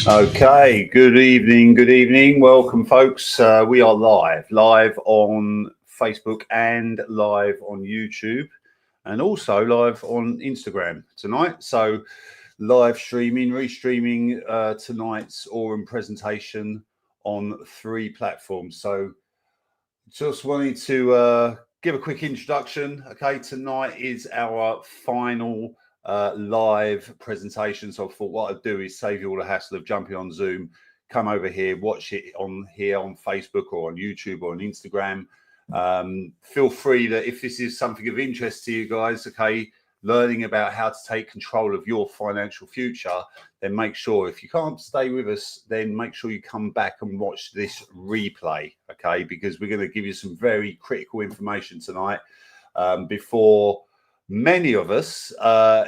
Okay, good evening. Welcome, folks. We are live on Facebook and live on YouTube, and also live on Instagram tonight. So, restreaming tonight's Aurum presentation on 3 platforms. So, just wanted to give a quick introduction. Okay, tonight is our final live presentation. So I thought what I'd do is save you all the hassle of jumping on Zoom, come over here, watch it on Facebook or on YouTube or on Instagram. Feel free that if this is something of interest to you guys, okay, learning about how to take control of your financial future, then make sure, if you can't stay with us, then make sure you come back and watch this replay, okay, because we're going to give you some very critical information tonight before many of us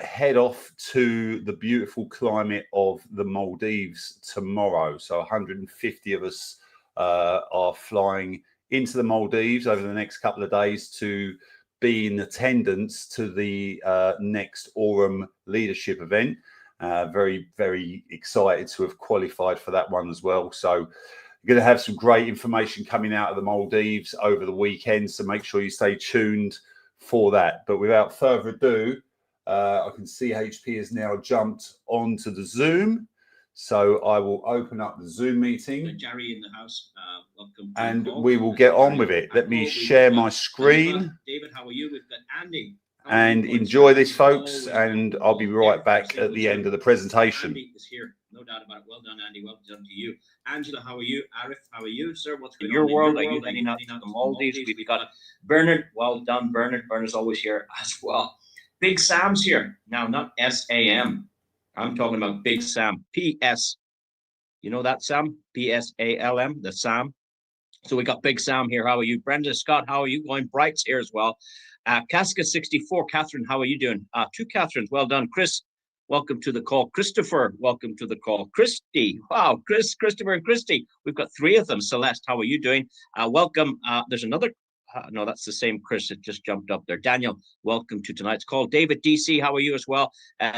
head off to the beautiful climate of the Maldives tomorrow. So 150 of us are flying into the Maldives over the next couple of days to be in attendance to the next Aurum leadership event. Very, very excited to have qualified for that one as well. So you're going to have some great information coming out of the Maldives over the weekend. So make sure you stay tuned for that. But without further ado, I can see HP has now jumped onto the Zoom. So I will open up the Zoom meeting. Jerry in the house. Welcome. And we will get on with it. Let me share my screen. David, how are you? We've got Andy. And enjoy this, folks. And I'll be right back at the end of the presentation. Andy is here, no doubt about it. Well done, Andy. Well done to you. Angela, how are you? Arif, how are you, sir? What's going on in your world? Are you heading out to the Maldives? We've got Bernard. Well done, Bernard. Bernard's always here as well. Big Sam's here. Now, not S-A-M. I'm talking about Big Sam. P-S. You know that, Sam? P-S-A-L-M, the Sam. So we got Big Sam here. How are you? Brenda Scott, how are you going? Bright's here as well. Casca 64, Catherine, how are you doing? 2 Catherines, well done. Chris, welcome to the call. Christopher, welcome to the call. Christy, wow, Christopher and Christy. We've got 3 of them. Celeste, how are you doing? Welcome. There's another. No, that's the same Chris that just jumped up there. Daniel, welcome to tonight's call. David DC, how are you as well?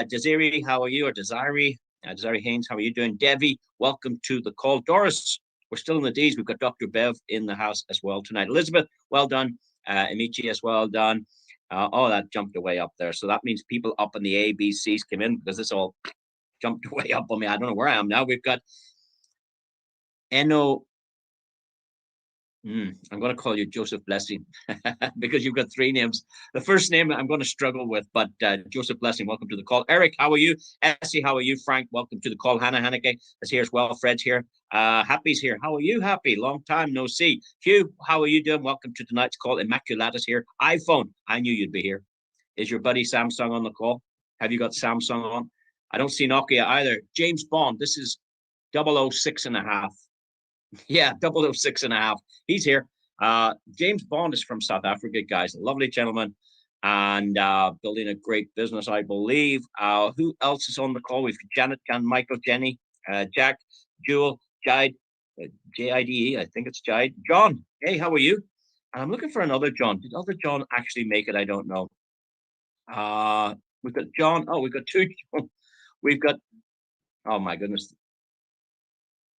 Desiree, how are you? Or Desiree Haynes, how are you doing? Devi, welcome to the call. Doris, we're still in the D's. We've got Dr. Bev in the house as well tonight. Elizabeth, well done. Amici as well done. Oh, that jumped away up there. So that means people up in the ABCs came in because this all jumped way up on me. I don't know where I am now. We've got Eno. I'm going to call you Joseph Blessing because you've got 3 names. The first name I'm going to struggle with, but Joseph Blessing, welcome to the call. Eric, how are you? Essie, how are you? Frank, welcome to the call. Hannah Haneke is here as well. Fred's here. Happy's here. How are you, Happy? Long time no see. Hugh, how are you doing? Welcome to tonight's call. Immaculatus here. iPhone, I knew you'd be here. Is your buddy Samsung on the call? Have you got Samsung on? I don't see Nokia either. James Bond, this is 006.5. Yeah, 006.5. He's here. James Bond is from South Africa, guys. A lovely gentleman and building a great business, I believe. Who else is on the call? We've got Janet, Jan, Michael, Jenny, Jack, Jewel, Jide, J-I-D-E, I think it's Jide. John, hey, how are you? And I'm looking for another John. Did other John actually make it? I don't know. We've got John. Oh, we've got 2. We've got, oh my goodness.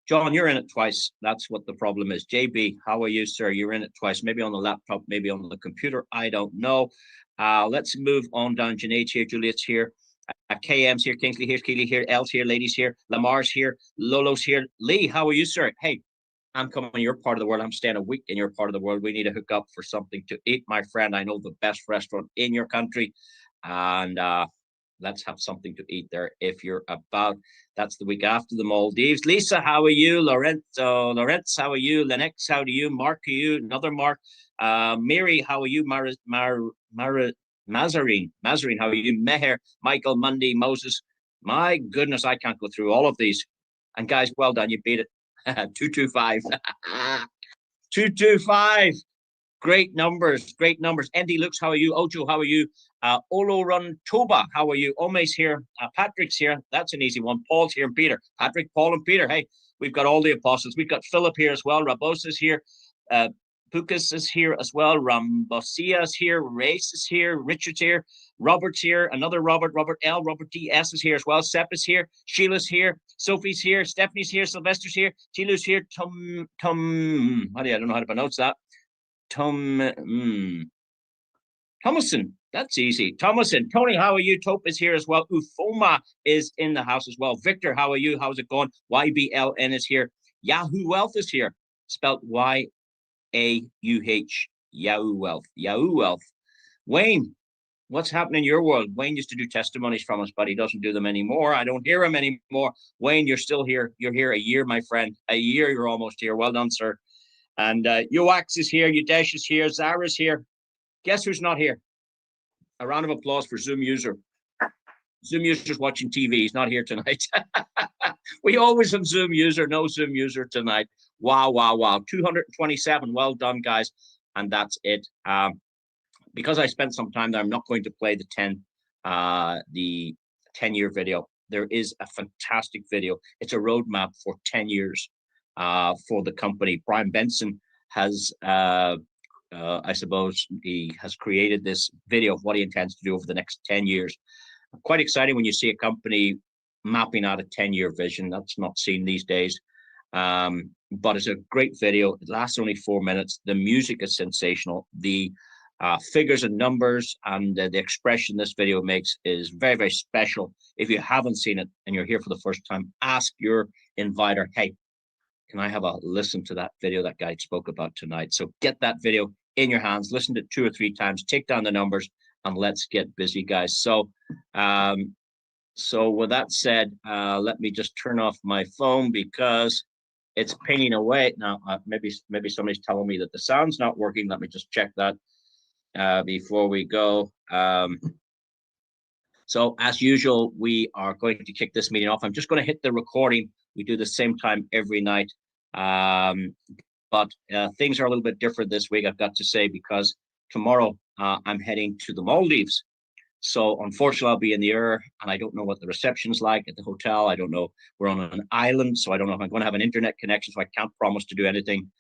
John, you're in it twice. That's what the problem is. JB, how are you, sir? You're in it twice. Maybe on the laptop, maybe on the computer. I don't know. Let's move on down. Junaid's here. Juliet's here. KM's here. Kingsley here. Keely here. Elle's here. Ladies here. Lamar's here. Lolo's here. Lee, how are you, sir? Hey, I'm coming in your part of the world. I'm staying a week in your part of the world. We need to hook up for something to eat, my friend. I know the best restaurant in your country. And let's have something to eat there if you're about. That's the week after the Maldives. Lisa, how are you? Lorenzo, how are you? Lennox, how are you? Mark, how are you? Another Mark. Mary, how are you? Mazarine, how are you? Meher, Michael, Mundy, Moses. My goodness, I can't go through all of these. And guys, well done. You beat it. 225. 225. Great numbers, great numbers. Andy Lux, how are you? Ojo, how are you? Olorun Toba, how are you? Ome's here. Patrick's here. That's an easy one. Paul's here and Peter. Patrick, Paul, and Peter. Hey, we've got all the apostles. We've got Philip here as well. Rabosa's here. Pukas is here as well. Rambosia is here. Race is here. Richard's here. Robert's here, another Robert, Robert L, Robert DS is here as well. Sepp is here, Sheila's here, Sophie's here, Stephanie's here, Sylvester's here, Tilu's here, I don't know how to pronounce that. Thomason, that's easy. Thomason, Tony, how are you? Tope is here as well. Ufoma is in the house as well. Victor, how are you? How's it going? YBLN is here. Yahoo Wealth is here, spelled YAUH. Yahoo Wealth. Yahoo Wealth. Wayne, what's happening in your world? Wayne used to do testimonies from us, but he doesn't do them anymore. I don't hear him anymore. Wayne, you're still here. You're here a year, my friend. A year, you're almost here. Well done, sir. And Yoax is here. Udesh is here. Zara's here. Guess who's not here? A round of applause for Zoom user. Zoom user's watching TV. He's not here tonight. We always have Zoom user. No Zoom user tonight. Wow, wow, wow. 227. Well done, guys. And that's it. Because I spent some time there, I'm not going to play the 10-year video. There is a fantastic video. It's a roadmap for 10 years for the company. Bryan Benson has, I suppose, he has created this video of what he intends to do over the next 10 years. Quite exciting when you see a company mapping out a 10-year vision. That's not seen these days. But it's a great video. It lasts only 4 minutes. The music is sensational. The figures and numbers and the expression this video makes is very, very special. If you haven't seen it and you're here for the first time, ask your inviter, hey, can I have a listen to that video that guy spoke about tonight? So get that video in your hands, listen to it 2 or 3 times, take down the numbers, and let's get busy, guys. So with that said, let me just turn off my phone because it's pinging away. Now, maybe somebody's telling me that the sound's not working. Let me just check that before we go. So as usual, we are going to kick this meeting off. I'm just going to hit the recording. We do the same time every night. But things are a little bit different this week, I've got to say, because tomorrow I'm heading to the Maldives. So unfortunately, I'll be in the air, and I don't know what the reception's like at the hotel. I don't know. We're on an island, so I don't know if I'm going to have an internet connection, so I can't promise to do anything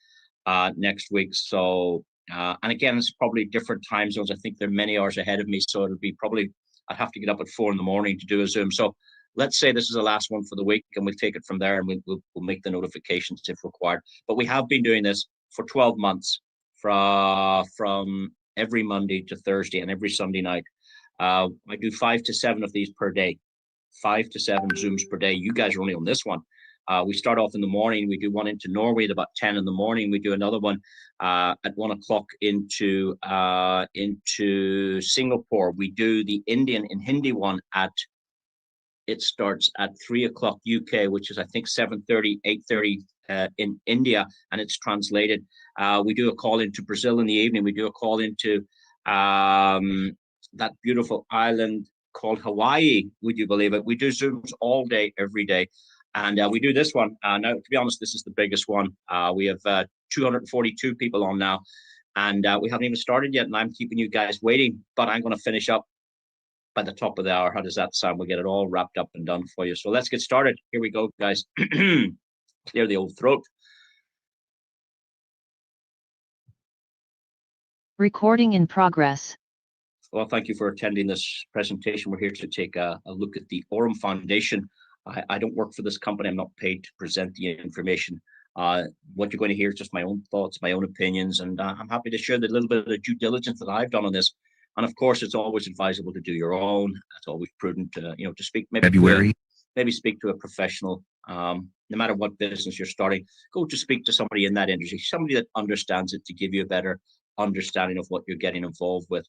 next week. So, and again, it's probably different time zones. I think they're many hours ahead of me, so it'll be probably, I'd have to get up at 4 a.m. to do a Zoom. So let's say this is the last one for the week, and we'll take it from there, and we'll make the notifications if required. But we have been doing this for 12 months from every Monday to Thursday and every Sunday night. I do 5 to 7 of these per day, 5 to 7 Zooms per day. You guys are only on this one. We start off in the morning. We do one into Norway at about 10 in the morning. We do another one at 1 o'clock into Singapore. We do the Indian in Hindi one it starts at 3 o'clock UK, which is I think 7:30, 8:30 in India, and it's translated. We do a call into Brazil in the evening. We do a call into that beautiful island called Hawaii. Would you believe it? We do Zooms all day, every day. And we do this one. Now, to be honest, this is the biggest one. We have 242 people on now, and we haven't even started yet, and I'm keeping you guys waiting, but I'm going to finish up by the top of the hour. How does that sound? We'll get it all wrapped up and done for you. So let's get started. Here we go, guys. Clear the old throat. Recording in progress. Well, thank you for attending this presentation. We're here to take a look at the Aurum Foundation. I don't work for this company. I'm not paid to present the information. What you're going to hear is just my own thoughts, my own opinions, and I'm happy to share the little bit of due diligence that I've done on this. And of course, it's always advisable to do your own. It's always prudent to speak maybe speak to a professional. No matter what business you're starting, go to speak to somebody in that industry, somebody that understands it, to give you a better understanding of what you're getting involved with.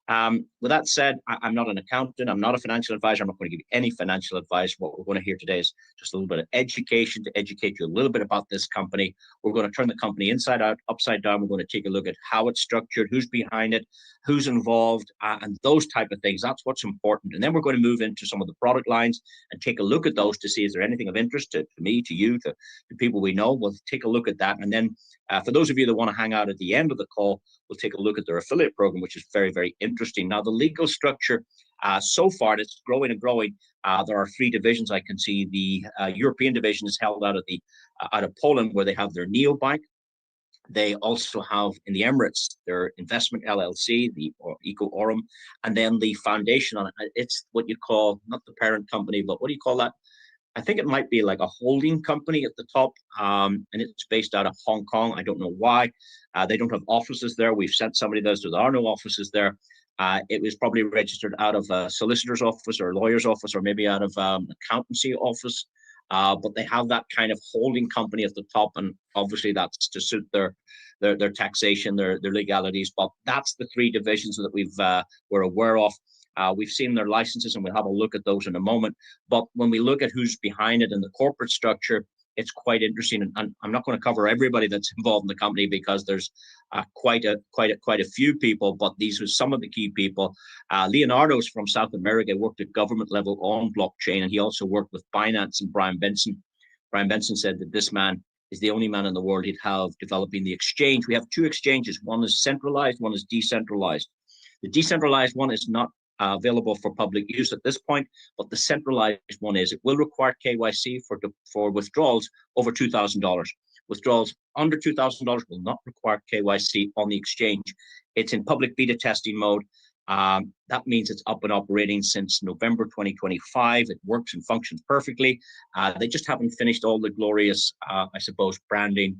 With that said, I'm not an accountant. I'm not a financial advisor. I'm not going to give you any financial advice. What we're going to hear today is just a little bit of education to educate you a little bit about this company. We're going to turn the company inside out, upside down. We're going to take a look at how it's structured, who's behind it, who's involved, and those type of things. That's what's important. And then we're going to move into some of the product lines and take a look at those to see, is there anything of interest to me, to you, to people we know. We'll take a look at that. And then for those of you that want to hang out at the end of the call, we'll take a look at their affiliate program, which is very, very interesting. Now, the legal structure, so far, it's growing and growing. There are 3 divisions I can see. The European division is held out of Poland, where they have their neobank. They also have in the Emirates their investment LLC, the Eco Aurum, and then the foundation on it. It's what you call, not the parent company, but what do you call that? I think it might be like a holding company at the top, and it's based out of Hong Kong. I don't know why. They don't have offices there. We've sent somebody there, so there are no offices there. It was probably registered out of a solicitor's office or a lawyer's office, or maybe out of accountancy office. But they have that kind of holding company at the top, and obviously that's to suit their taxation, their legalities. But that's the three divisions that we're aware of. We've seen their licenses, and we'll have a look at those in a moment. But when we look at who's behind it in the corporate structure, it's quite interesting. And I'm not going to cover everybody that's involved in the company, because there's quite a few people. But these are some of the key people. Leonardo's from South America, worked at government level on blockchain, and he also worked with Binance and Bryan Benson. Bryan Benson said that this man is the only man in the world he'd have developing the exchange. We have two exchanges. One is centralized, one is decentralized. The decentralized one is not available for public use at this point, but the centralized one is. It will require KYC for withdrawals over $2,000. Withdrawals under $2,000 will not require KYC on the exchange. It's in public beta testing mode. That means it's up and operating since November 2025. It works and functions perfectly. They just haven't finished all the glorious, I suppose, branding.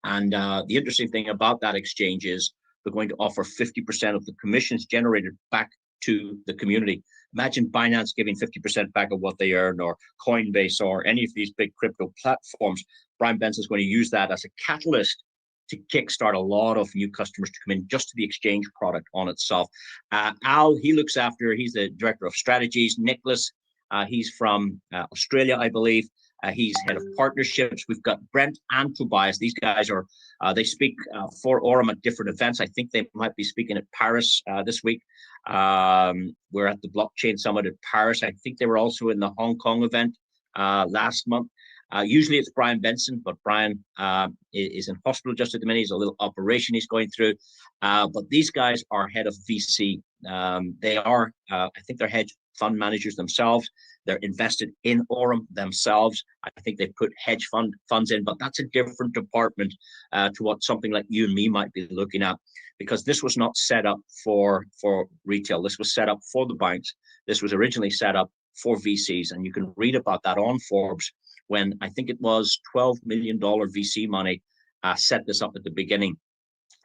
And the interesting thing about that exchange is they're going to offer 50% of the commissions generated back to the community. Imagine Binance giving 50% back of what they earn, or Coinbase, or any of these big crypto platforms. Bryan Benson is going to use that as a catalyst to kickstart a lot of new customers to come in just to the exchange product on itself. Al, he's the director of strategies. Nicholas, he's from Australia, I believe. He's head of partnerships. We've got Brent and Tobias. These guys are, they speak for Aurum at different events. I think they might be speaking at Paris this week. We're at the Blockchain Summit at Paris. I think they were also in the Hong Kong event last month. Usually it's Bryan Benson, but Bryan is in hospital just at the minute. He's a little operation he's going through. But these guys are head of VC. They are, I think they're hedge fund managers themselves. They're invested in Aurum themselves. I think they put hedge funds in, but that's a different department to what something like you and me might be looking at, because this was not set up for retail. This was set up for the banks. This was originally set up for VCs, and you can read about that on Forbes, when I think it was $12 million VC money set this up at the beginning.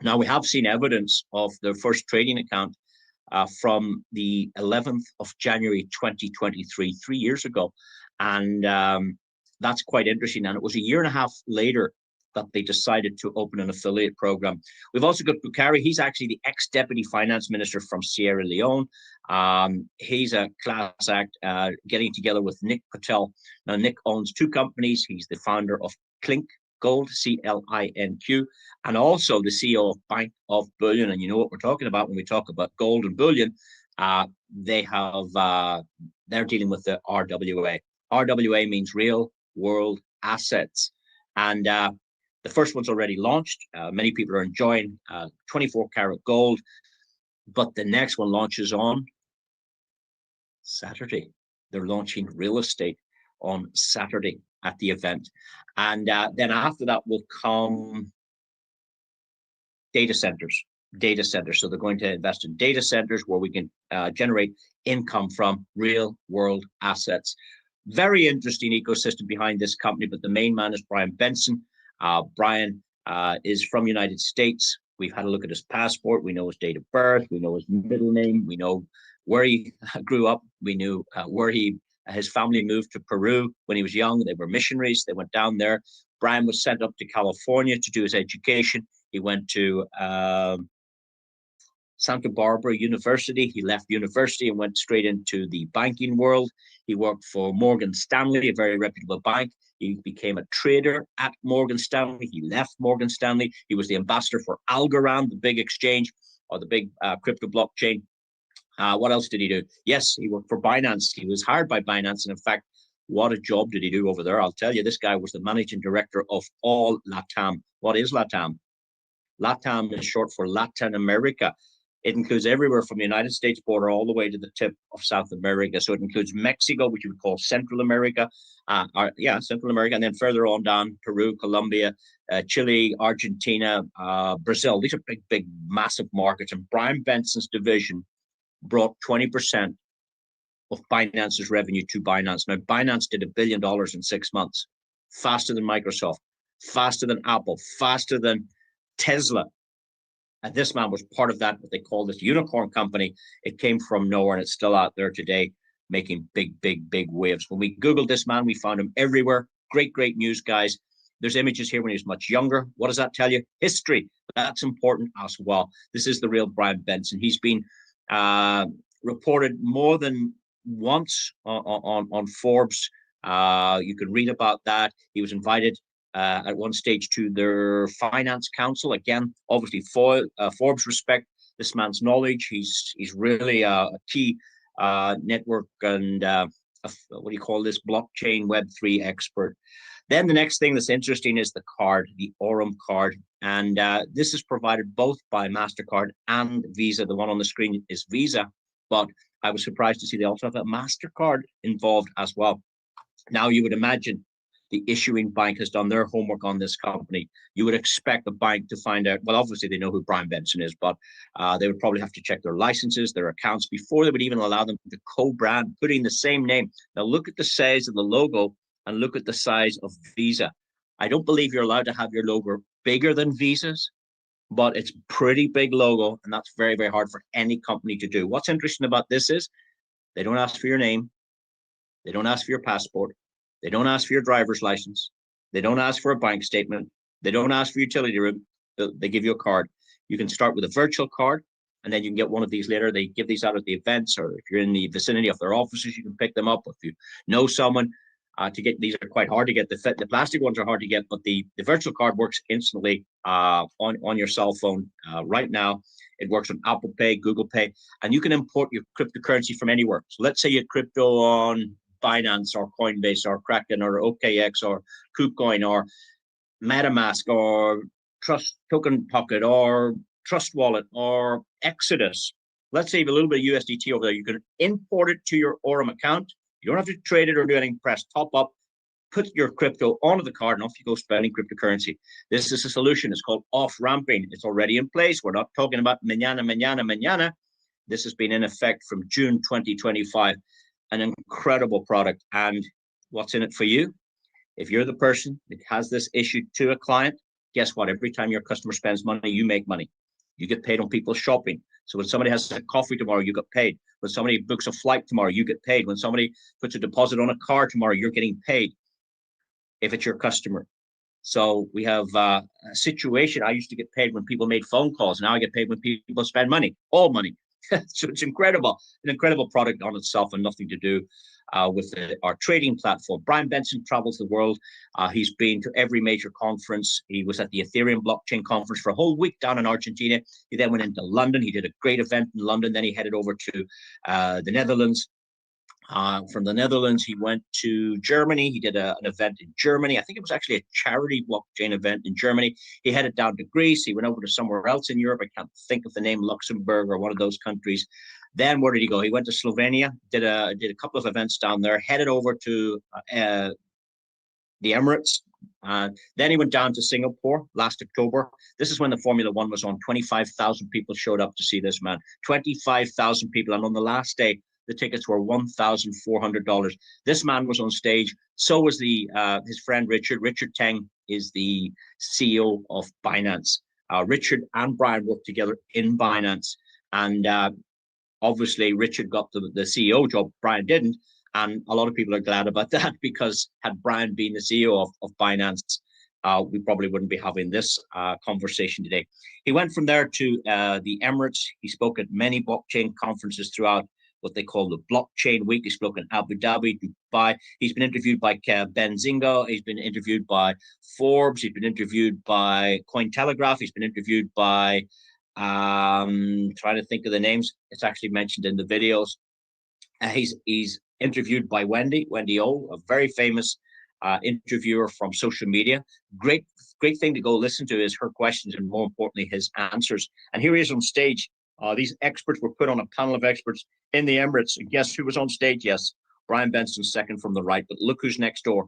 Now, we have seen evidence of their first trading account from the 11th of January 2023, 3 years ago. And that's quite interesting. And it was a year and a half later that they decided to open an affiliate program. We've also got Bukhari. He's actually the ex-deputy finance minister from Sierra Leone. He's a class act, getting together with Nick Patel. Now, Nick owns two companies. He's the founder of Clink Gold, CLINQ, and also the CEO of Bank of Bullion. And you know what we're talking about when we talk about gold and bullion. They're dealing with the RWA. RWA means real world assets. And the first one's already launched. Many people are enjoying 24 karat gold, but the next one launches on Saturday. They're launching real estate on Saturday at the event. And then after that will come data centers. So they're going to invest in data centers where we can generate income from real world assets. Very interesting ecosystem behind this company, but the main man is Bryan Benson. Bryan is from the United States. We've had a look at his passport. We know his date of birth. We know his middle name. We know where he grew up. We knew where his family moved to Peru when he was young. They were missionaries. They went down there. Bryan was sent up to California to do his education. He went to Santa Barbara University. He left university and went straight into the banking world. He worked for Morgan Stanley, a very reputable bank. He became a trader at Morgan Stanley. He left Morgan Stanley. He was the ambassador for Algorand, the big exchange, or the big crypto blockchain. What else did he do? Yes, he worked for Binance. He was hired by Binance. And in fact, what a job did he do over there? I'll tell you, this guy was the managing director of all LATAM. What is LATAM? LATAM is short for Latin America. It includes everywhere from the United States border all the way to the tip of South America. So it includes Mexico, which you would call Central America, Central America, and then further on down, Peru, Colombia, Chile, Argentina, Brazil. These are big, big, massive markets. And Bryan Benson's division brought 20% of Binance's revenue to Binance. Now, Binance did $1 billion in 6 months, faster than Microsoft, faster than Apple, faster than Tesla. And this man was part of that, what they call this unicorn company. It came from nowhere, and it's still out there today, making big, big, big waves. When we Googled this man, we found him everywhere. Great, great news, guys. There's images here when he was much younger. What does that tell you? History. That's important as well. This is the real Bryan Benson. He's been reported more than once on Forbes. You can read about that. He was invited at one stage to their finance council. Again, obviously, Forbes respect this man's knowledge. He's really a key network and what do you call this, blockchain Web3 expert. Then the next thing that's interesting is the card, the Aurum card. And this is provided both by MasterCard and Visa. The one on the screen is Visa, but I was surprised to see they also have a MasterCard involved as well. Now, you would imagine the issuing bank has done their homework on this company. You would expect the bank to find out, well, obviously they know who Bryan Benson is, but they would probably have to check their licenses, their accounts before they would even allow them to co-brand, putting the same name. Now look at the size of the logo and look at the size of Visa. I don't believe you're allowed to have your logo bigger than Visa's, but it's pretty big logo, and that's very, very hard for any company to do. What's interesting about this is they don't ask for your name. They don't ask for your passport. They don't ask for your driver's license. They don't ask for a bank statement. They don't ask for utility room. They give you a card. You can start with a virtual card, and then you can get one of these later. They give these out at the events, or if you're in the vicinity of their offices, you can pick them up. If you know someone, to get these are quite hard to get. The plastic ones are hard to get, but the virtual card works instantly on your cell phone right now. It works on Apple Pay, Google Pay, and you can import your cryptocurrency from anywhere. So let's say you have crypto on Binance or Coinbase or Kraken or OKX or KuCoin or MetaMask or Trust Token Pocket or Trust Wallet or Exodus. Let's say you have a little bit of USDT over there. You can import it to your Aurum account. You don't have to trade it or do anything. Press top up, put your crypto onto the card, and off you go spending cryptocurrency. This is a solution. It's called off-ramping. It's already in place. We're not talking about mañana. This has been in effect from June 2025. An incredible product. And what's in it for you? If you're the person that has this issued to a client, guess what? Every time your customer spends money, you make money. You get paid on people shopping. So when somebody has a coffee tomorrow, you get paid. When somebody books a flight tomorrow, you get paid. When somebody puts a deposit on a car tomorrow, you're getting paid if it's your customer. So we have a situation. I used to get paid when people made phone calls. Now I get paid when people spend money, all money. So it's incredible, an incredible product on itself, and nothing to do with our trading platform. Bryan Benson travels the world. He's been to every major conference. He was at the Ethereum blockchain conference for a whole week down in Argentina. He then went into London. He did a great event in London. Then he headed over to the Netherlands. From the Netherlands, he went to Germany. He did an event in Germany. I think it was actually a charity blockchain event in Germany. He headed down to Greece. He went over to somewhere else in Europe. I can't think of the name, Luxembourg or one of those countries. Then where did he go? He went to Slovenia, did a couple of events down there, headed over to the Emirates. Then he went down to Singapore last October. This is when the Formula One was on. 25,000 people showed up to see this man. 25,000 people. And on the last day, the tickets were $1,400. This man was on stage. So was his friend Richard. Richard Teng is the CEO of Binance. Richard and Bryan worked together in Binance. And obviously, Richard got the CEO job. Bryan didn't. And a lot of people are glad about that, because had Bryan been the CEO of Binance, we probably wouldn't be having this conversation today. He went from there to the Emirates. He spoke at many blockchain conferences throughout what they call the Blockchain Week. He spoke in Abu Dhabi, Dubai. He's been interviewed by Benzinga. He's been interviewed by Forbes. He's been interviewed by Cointelegraph. He's been interviewed by, trying to think of the names. It's actually mentioned in the videos. He's interviewed by Wendy O, a very famous interviewer from social media. Great thing to go listen to is her questions, and more importantly, his answers. And here he is on stage These experts were put on a panel of experts in the Emirates. And guess who was on stage? Yes, Bryan Benson, second from the right. But look who's next door.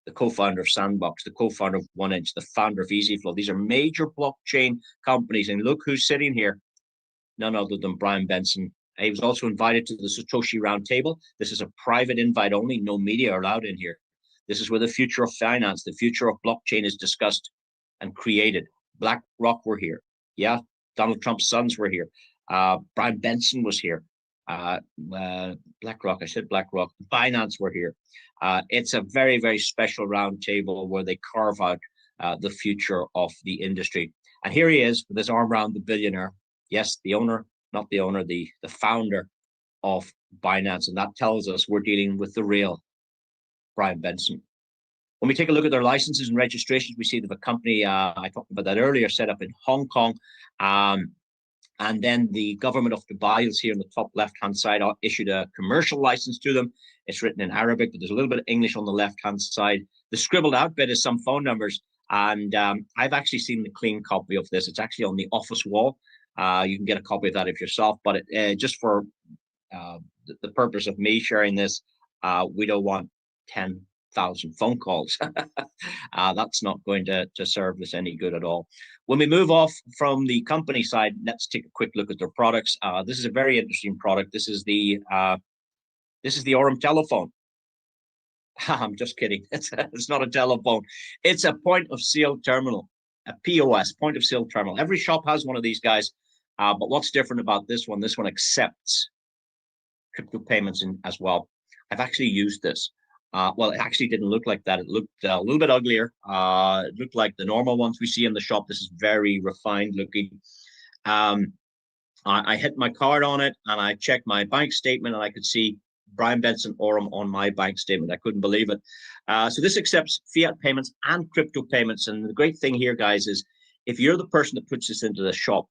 The co-founder of Sandbox, the co-founder of 1inch, the founder of EasyFlow. These are major blockchain companies. And look who's sitting here. None other than Bryan Benson. He was also invited to the Satoshi Roundtable. This is a private invite only. No media are allowed in here. This is where the future of finance, the future of blockchain is discussed and created. BlackRock were here. Yeah, Donald Trump's sons were here. Bryan Benson was here. BlackRock, I said BlackRock. Binance were here. It's a very, very special roundtable where they carve out the future of the industry. And here he is with his arm around the billionaire. Yes, the owner, not the owner, the founder of Binance. And that tells us we're dealing with the real Bryan Benson. When we take a look at their licenses and registrations, we see that the company, I talked about that earlier, set up in Hong Kong. And then the government of Dubai is here on the top left-hand side, issued a commercial license to them. It's written in Arabic, but there's a little bit of English on the left-hand side. The scribbled out bit is some phone numbers. And I've actually seen the clean copy of this. It's actually on the office wall. You can get a copy of that if yourself, but just for the purpose of me sharing this, we don't want 10,000 phone calls. That's not going to serve us any good at all. When we move off from the company side, let's take a quick look at their products. This is a very interesting product. This is the Aurum telephone. I'm just kidding. It's not a telephone. It's a point of sale terminal, a POS, point of sale terminal. Every shop has one of these guys. But what's different about this one? This one accepts crypto payments as well. I've actually used this. Well, it actually didn't look like that. It looked a little bit uglier. It looked like the normal ones we see in the shop. This is very refined looking. I hit my card on it and I checked my bank statement and I could see Bryan Benson Aurum on my bank statement. I couldn't believe it. So this accepts fiat payments and crypto payments. And the great thing here, guys, is if you're the person that puts this into the shop,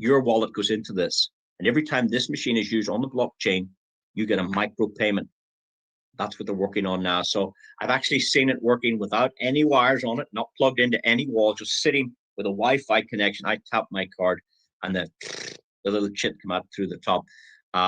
your wallet goes into this. And every time this machine is used on the blockchain, you get a micro payment. That's what they're working on now. So I've actually seen it working without any wires on it, not plugged into any wall, just sitting with a Wi-Fi connection. I tap my card and the little chip come out through the top.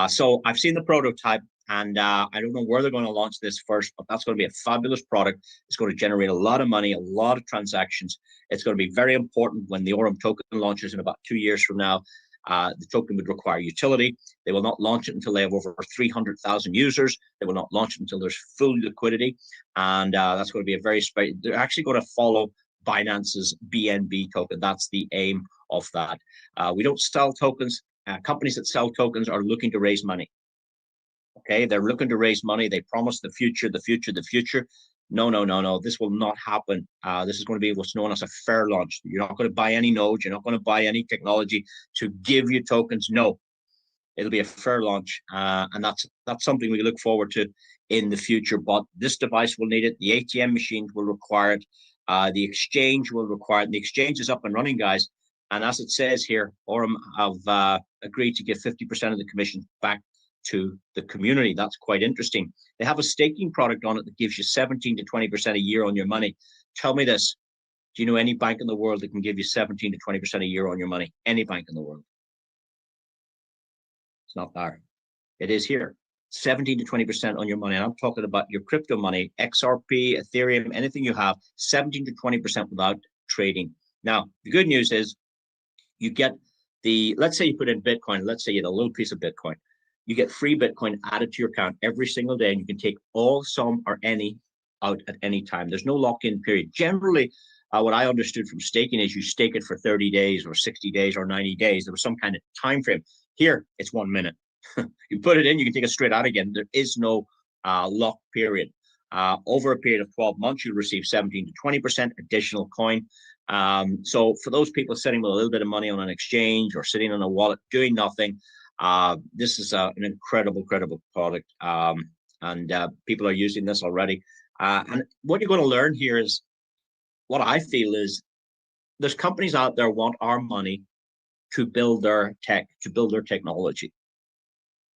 So I've seen the prototype and I don't know where they're going to launch this first, but that's going to be a fabulous product. It's going to generate a lot of money, a lot of transactions. It's going to be very important when the Aurum token launches in about 2 years from now. The token would require utility. They will not launch it until they have over 300,000 users. They will not launch it until there's full liquidity. And that's going to be a very special, they're actually going to follow Binance's BNB token. That's the aim of that. We don't sell tokens. Companies that sell tokens are looking to raise money. Okay, they're looking to raise money. They promise the future, the future, the future. No. This will not happen. This is going to be what's known as a fair launch. You're not going to buy any nodes. You're not going to buy any technology to give you tokens. No, it'll be a fair launch. And that's something we look forward to in the future. But this device will need it. The ATM machines will require it. The exchange will require it. The exchange is up and running, guys. And as it says here, Aurum have agreed to give 50% of the commission back to the community. That's quite interesting. They have a staking product on it that gives you 17 to 20% a year on your money. Tell me this. Do you know any bank in the world that can give you 17 to 20% a year on your money? Any bank in the world? It's not there. It is here. 17 to 20% on your money. And I'm talking about your crypto money, XRP, Ethereum, anything you have, 17 to 20% without trading. Now, the good news is you get let's say you put in Bitcoin, let's say you had a little piece of Bitcoin. You get free Bitcoin added to your account every single day, and you can take all, some, or any out at any time. There's no lock-in period. Generally, what I understood from staking is you stake it for 30 days or 60 days or 90 days. There was some kind of time frame. Here, it's 1 minute. You put it in, you can take it straight out again. There is no lock period. Over a period of 12 months, you'll receive 17 to 20% additional coin. So for those people sitting with a little bit of money on an exchange or sitting on a wallet doing nothing, this is an incredible product, and people are using this already. And what you're going to learn here is, what I feel is, there's companies out there want our money to build their tech, to build their technology.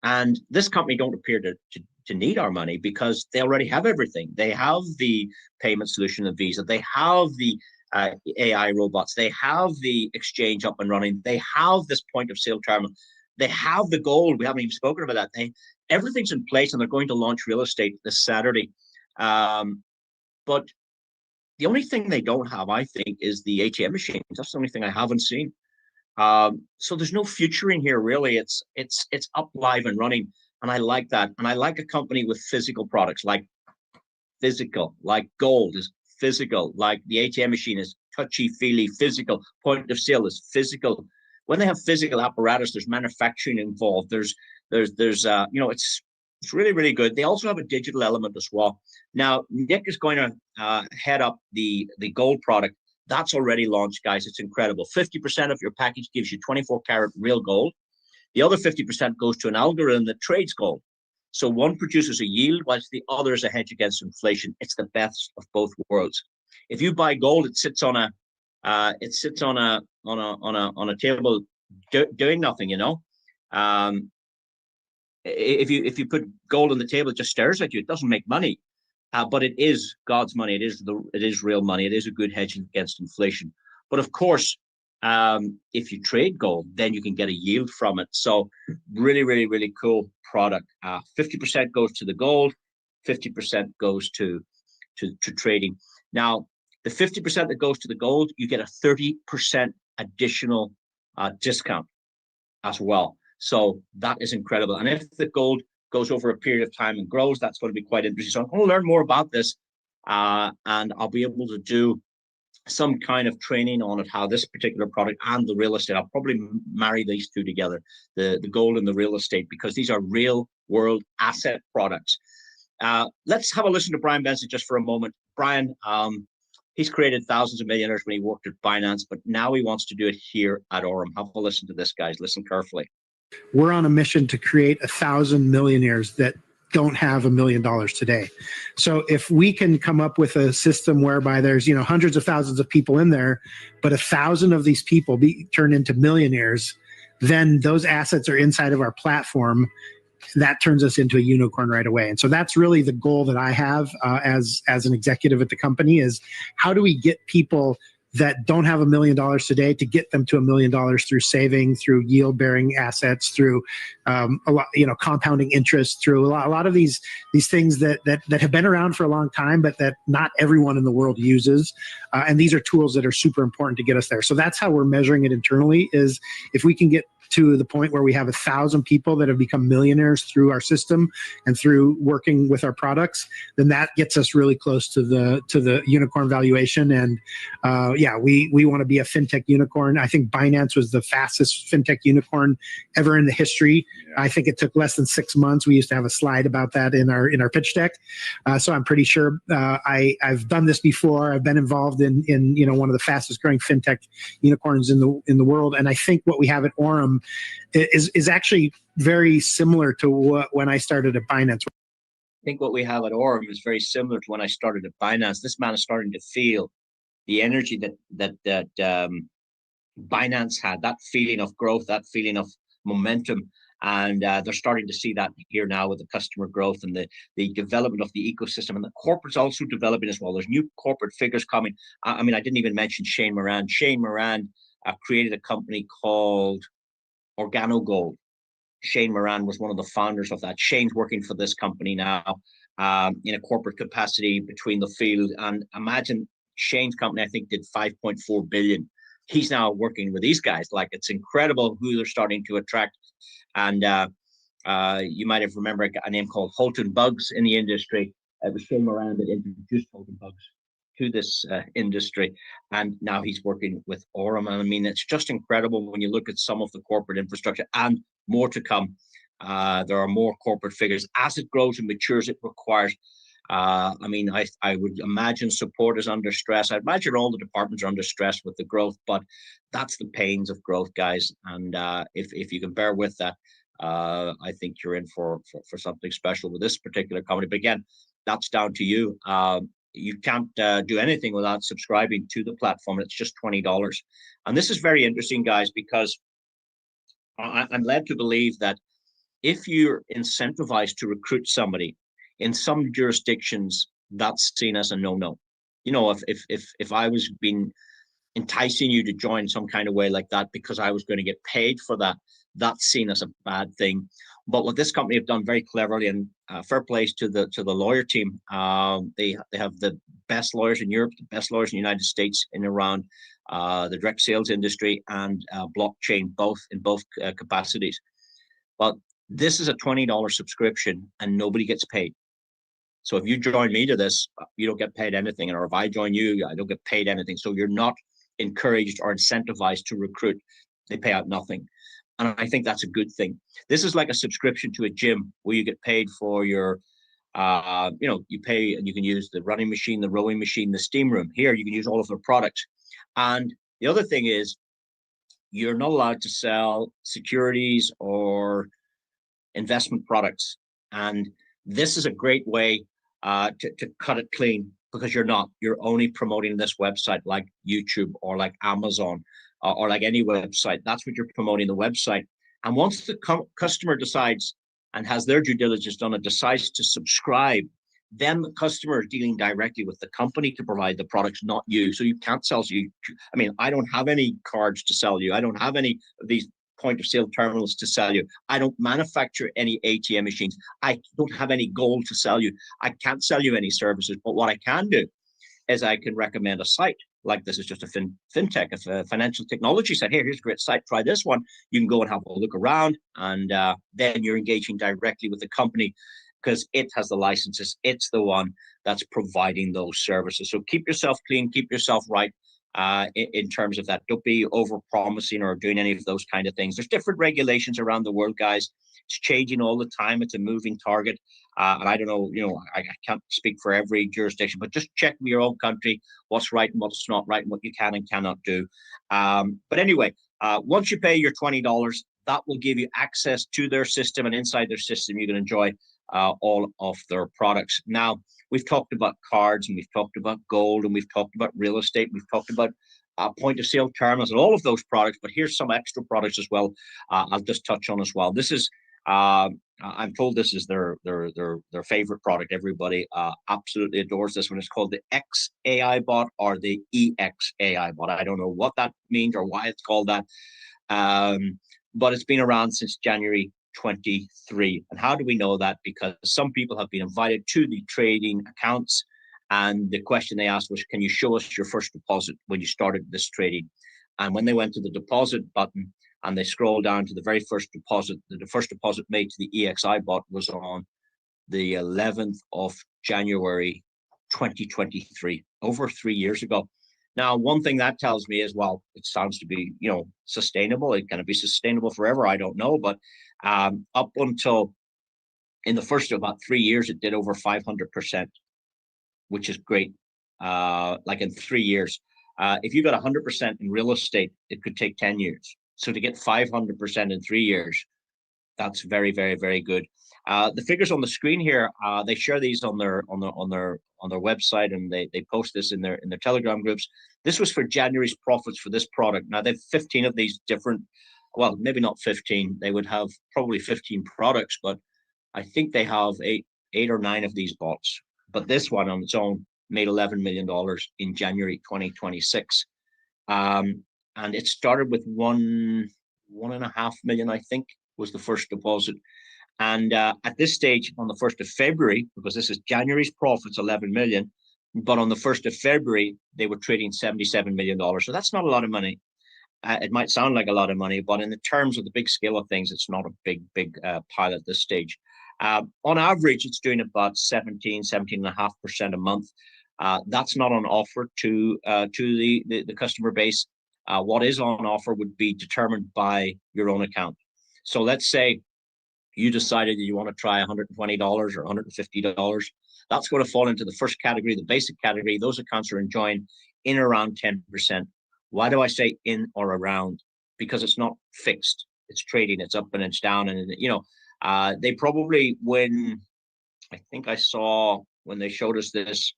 And this company don't appear to need our money because they already have everything. They have the payment solution of Visa. They have the AI robots. They have the exchange up and running. They have this point of sale terminal. They have the gold. We haven't even spoken about that. Everything's in place, and they're going to launch real estate this Saturday. But the only thing they don't have, I think, is the ATM machines. That's the only thing I haven't seen. So there's no future in here, really. It's up, live, and running, and I like that. And I like a company with physical products, like gold is physical, like the ATM machine is touchy-feely physical, point of sale is physical. When they have physical apparatus, there's manufacturing involved. There's it's really, really good. They also have a digital element as well. Now, Nick is going to head up the gold product. That's already launched, guys. It's incredible. 50% of your package gives you 24-karat real gold. The other 50% goes to an algorithm that trades gold. So one produces a yield, whilst the other is a hedge against inflation. It's the best of both worlds. If you buy gold, it sits on a table doing nothing. If you put gold on the table, it just stares at you. It doesn't make money, but it is God's money. It is real money. It is a good hedge against inflation. But of course, if you trade gold, then you can get a yield from it. So really, really, really cool product. 50% goes to the gold, 50% goes to trading. Now, the 50% that goes to the gold, you get a 30% additional discount as well. So that is incredible. And if the gold goes over a period of time and grows, that's going to be quite interesting. So I'm going to learn more about this, and I'll be able to do some kind of training on it, how this particular product and the real estate. I'll probably marry these two together, the gold and the real estate, because these are real world asset products. Let's have a listen to Bryan Benson just for a moment. Bryan, he's created thousands of millionaires when he worked at Binance, but now he wants to do it here at Aurum. Have a listen to this, guys. Listen carefully. We're on a mission to create 1,000 millionaires that don't have $1 million today. So if we can come up with a system whereby there's hundreds of thousands of people in there, but 1,000 of these people turn into millionaires, then those assets are inside of our platform. That turns us into a unicorn right away. And so that's really the goal that I have as an executive at the company, is how do we get people that don't have $1 million today to get them to $1 million through saving, through yield-bearing assets, through compounding interest, through a lot of these things that have been around for a long time, but that not everyone in the world uses. And these are tools that are super important to get us there. So that's how we're measuring it internally, is if we can get to the point where we have 1,000 people that have become millionaires through our system and through working with our products, then that gets us really close to the unicorn valuation. And we want to be a fintech unicorn. I think Binance was the fastest fintech unicorn ever in the history. Yeah. I think it took less than 6 months. We used to have a slide about that in our pitch deck. So I'm pretty sure I've done this before. I've been involved in one of the fastest growing fintech unicorns in the world. And I think what we have at Aurum is actually very similar to when I started at Binance. I think what we have at Aurum is very similar to when I started at Binance. This man is starting to feel the energy that Binance had, that feeling of growth, that feeling of momentum. And they're starting to see that here now with the customer growth and the development of the ecosystem. And the corporate's also developing as well. There's new corporate figures coming. I didn't even mention Shane Moran. Shane Moran created a company called Gold. Shane Moran was one of the founders of that. Shane's working for this company now in a corporate capacity between the field. And imagine Shane's company, I think, did 5.4 billion. He's now working with these guys. Like, it's incredible who they're starting to attract. And you might have remembered a name called Holton Bugs in the industry. It was Shane Moran that introduced Holton Bugs to this industry, and now he's working with Aurum. And I mean, it's just incredible when you look at some of the corporate infrastructure, and more to come. There are more corporate figures. As it grows and matures, it requires I would imagine support is under stress. I imagine all the departments are under stress with the growth, but that's the pains of growth, guys. And if you can bear with that, I think you're in for something special with this particular company. But again, that's down to you. You can't do anything without subscribing to the platform. It's just $20. And this is very interesting, guys, because I'm led to believe that if you're incentivized to recruit somebody, in some jurisdictions, that's seen as a no-no. you know, if I was being enticing you to join some kind of way like that because I was going to get paid for that, that's seen as a bad thing. But what this company have done very cleverly, and fair play to the lawyer team, they have the best lawyers in Europe, the best lawyers in the United States in around the direct sales industry and blockchain, both in both capacities. But this is a $20 subscription and nobody gets paid. So if you join me to this, you don't get paid anything. Or if I join you, I don't get paid anything. So you're not encouraged or incentivized to recruit. They pay out nothing. And I think that's a good thing. This is like a subscription to a gym where you get paid for your, you pay and you can use the running machine, the rowing machine, the steam room. Here, you can use all of their products. And the other thing is, you're not allowed to sell securities or investment products. And this is a great way to cut it clean, because you're only promoting this website like YouTube or like Amazon or like any website. That's what you're promoting, the website. And once the customer decides and has their due diligence done and decides to subscribe, then the customer is dealing directly with the company to provide the products, not you. So you can't sell you. I mean, I don't have any cards to sell you. I don't have any of these point of sale terminals to sell you. I don't manufacture any ATM machines. I don't have any gold to sell you. I can't sell you any services. But what I can do is I can recommend a site. Like this is just a fintech, a financial technology site. Here's a great site. Try this one. You can go and have a look around, and then you're engaging directly with the company because it has the licenses. It's the one that's providing those services. So keep yourself clean, keep yourself right. In terms of that, don't be over promising or doing any of those kind of things. There's different regulations around the world, guys. It's changing all the time. It's a moving target. And I don't know, I can't speak for every jurisdiction, but just check with your own country what's right and what's not right and what you can and cannot do. But anyway, once you pay your $20, that will give you access to their system, and inside their system, you can enjoy all of their products. Now, we've talked about cards, and we've talked about gold, and we've talked about real estate. We've talked about point of sale terminals and all of those products, but here's some extra products as well. I'll just touch on as well. This is, I'm told this is their favorite product. Everybody absolutely adores this one. It's called the X-AI bot or the EX-AI bot. I don't know what that means or why it's called that, but it's been around since January 23. And how do we know that? Because some people have been invited to the trading accounts, and the question they asked was, can you show us your first deposit when you started this trading? And when they went to the deposit button and they scrolled down to the very first deposit, the first deposit made to the EXI bot was on the 11th of January 2023, over 3 years ago. Now, one thing that tells me is, well, it sounds to be, sustainable. It can be sustainable forever. I don't know. But up until in the first about 3 years, it did over 500%, which is great. Like in 3 years, if you got 100% in real estate, it could take 10 years. So to get 500% in 3 years, that's very, very, very good. The figures on the screen here, they share these on their website, and they post this in their Telegram groups. This was for January's profits for this product. Now they've 15 of these different, well, maybe not 15. They would have probably 15 products, but I think they have eight or nine of these bots. But this one on its own made $11 million in January 2026. And it started with one and a half million, I think, was the first deposit. And at this stage, on the 1st of February, because this is January's profits, 11 million, but on the 1st of February, they were trading $77 million. So that's not a lot of money. It might sound like a lot of money, but in the terms of the big scale of things, it's not a big pile at this stage. On average, it's doing about 17.5% a month. That's not on offer to the customer base. What is on offer would be determined by your own account. So let's say you decided that you want to try $120 or $150. That's going to fall into the first category, the basic category. Those accounts are enjoying in around 10%. Why do I say in or around? Because it's not fixed. It's trading. It's up and it's down. And, they probably win. I think I saw when they showed us this,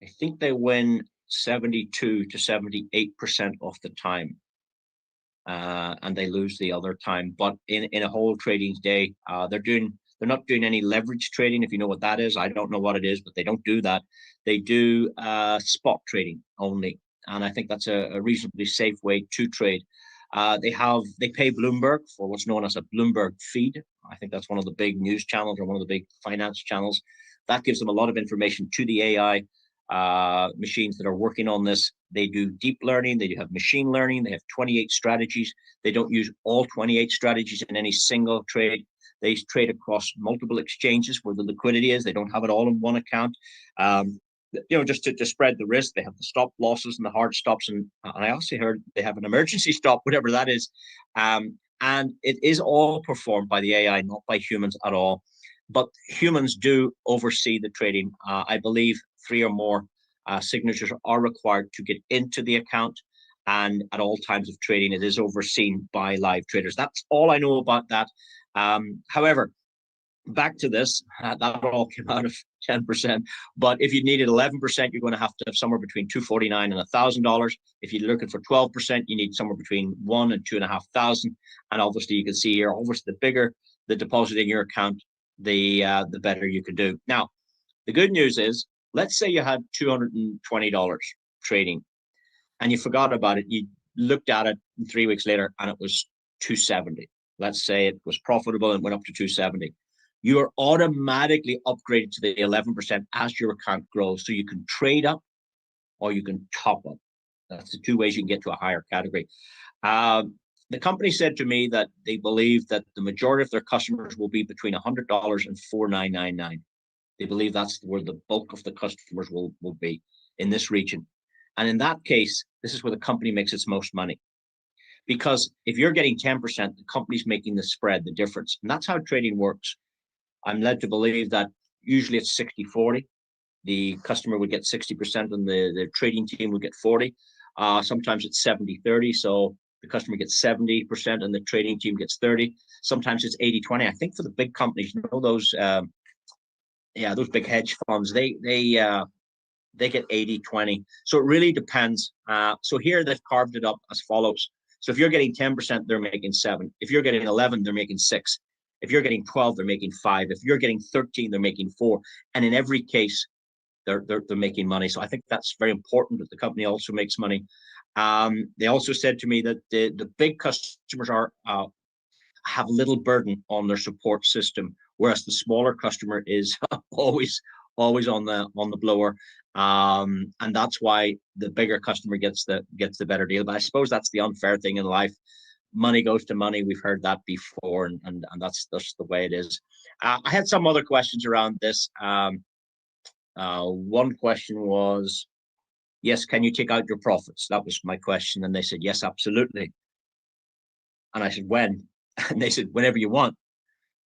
I think they win 72 to 78% of the time. And they lose the other time. But in a whole trading day, they're doing They're not doing any leverage trading, if you know what that is. I don't know what it is, but they don't do that. They do spot trading only. And I think that's a reasonably safe way to trade. They pay Bloomberg for what's known as a Bloomberg feed. I think that's one of the big news channels or one of the big finance channels. That gives them a lot of information to the AI machines that are working on this. They do deep learning. They have machine learning. They have 28 strategies. They don't use all 28 strategies in any single trade. They trade across multiple exchanges where the liquidity is. They don't have it all in one account. Just to spread the risk. They have the stop losses and the hard stops. And I also heard they have an emergency stop, whatever that is. And it is all performed by the AI, not by humans at all. But humans do oversee the trading. I believe 3 or more signatures are required to get into the account. And at all times of trading, it is overseen by live traders. That's all I know about that. However, back to this, that all came out of 10%. But if you needed 11%, you're going to have somewhere between $249 and $1,000. If you're looking for 12%, you need somewhere between $1,000 and $2,500. And obviously, you can see here, obviously, the bigger the deposit in your account, the better you can do. Now, the good news is, let's say you had $220 trading, and you forgot about it. You looked at it 3 weeks later, and it was $270. Let's say it was profitable and went up to $270. You are automatically upgraded to the 11% as your account grows. So you can trade up or you can top up. That's the 2 ways you can get to a higher category. The company said to me that they believe that the majority of their customers will be between $100 and $4,999. They believe that's where the bulk of the customers will be in this region. And in that case, this is where the company makes its most money. Because if you're getting 10%, the company's making the spread, the difference. And that's how trading works. I'm led to believe that usually it's 60-40. The customer would get 60% and the trading team would get 40. Sometimes it's 70-30. So the customer gets 70% and the trading team gets 30. Sometimes it's 80-20. I think for the big companies, those big hedge funds, they get 80-20. So it really depends. So here they've carved it up as follows. So if you're getting 10%, they're making 7. If you're getting 11, they're making 6. If you're getting 12, they're making 5. If you're getting 13, they're making 4. And in every case, they're making money. So I think that's very important that the company also makes money. They also said to me that the big customers have little burden on their support system, whereas the smaller customer is always on the blower. And that's why the bigger customer gets the better deal. But I suppose that's the unfair thing in life. Money goes to money. We've heard that before, and that's the way it is. I had some other questions around this. One question was, yes, can you take out your profits? That was my question. And they said, yes, absolutely. And I said, when? And they said, whenever you want.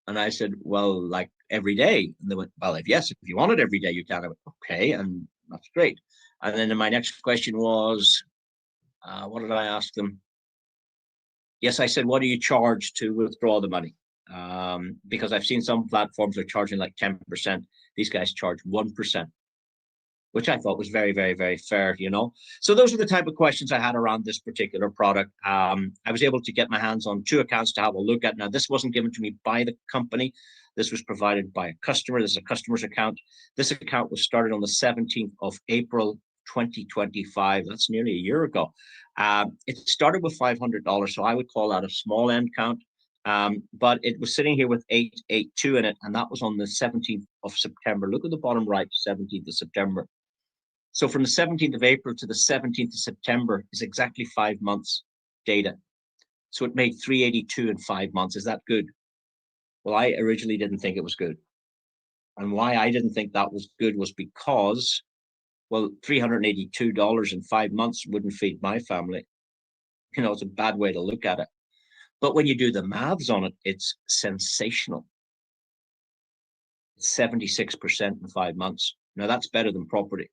And I said, well, like every day. And they went, well, if you want it every day, you can. I went, okay, and that's great. And then my next question was, what did I ask them? Yes, I said, what do you charge to withdraw the money? Because I've seen some platforms are charging like 10%. These guys charge 1%, which I thought was very, very, very fair, So those are the type of questions I had around this particular product. I was able to get my hands on 2 accounts to have a look at. Now, this wasn't given to me by the company. This was provided by a customer. This is a customer's account. This account was started on the 17th of April, 2025. That's nearly a year ago. It started with $500, so I would call that a small end count. But it was sitting here with 882 in it, and that was on the 17th of September. Look at the bottom right, 17th of September. So from the 17th of April to the 17th of September is exactly 5 months data. So it made 382 in 5 months. Is that good? Well, I originally didn't think it was good. And why I didn't think that was good was because, well, $382 in 5 months wouldn't feed my family. It's a bad way to look at it. But when you do the maths on it, it's sensational. It's 76% in 5 months. Now, that's better than property.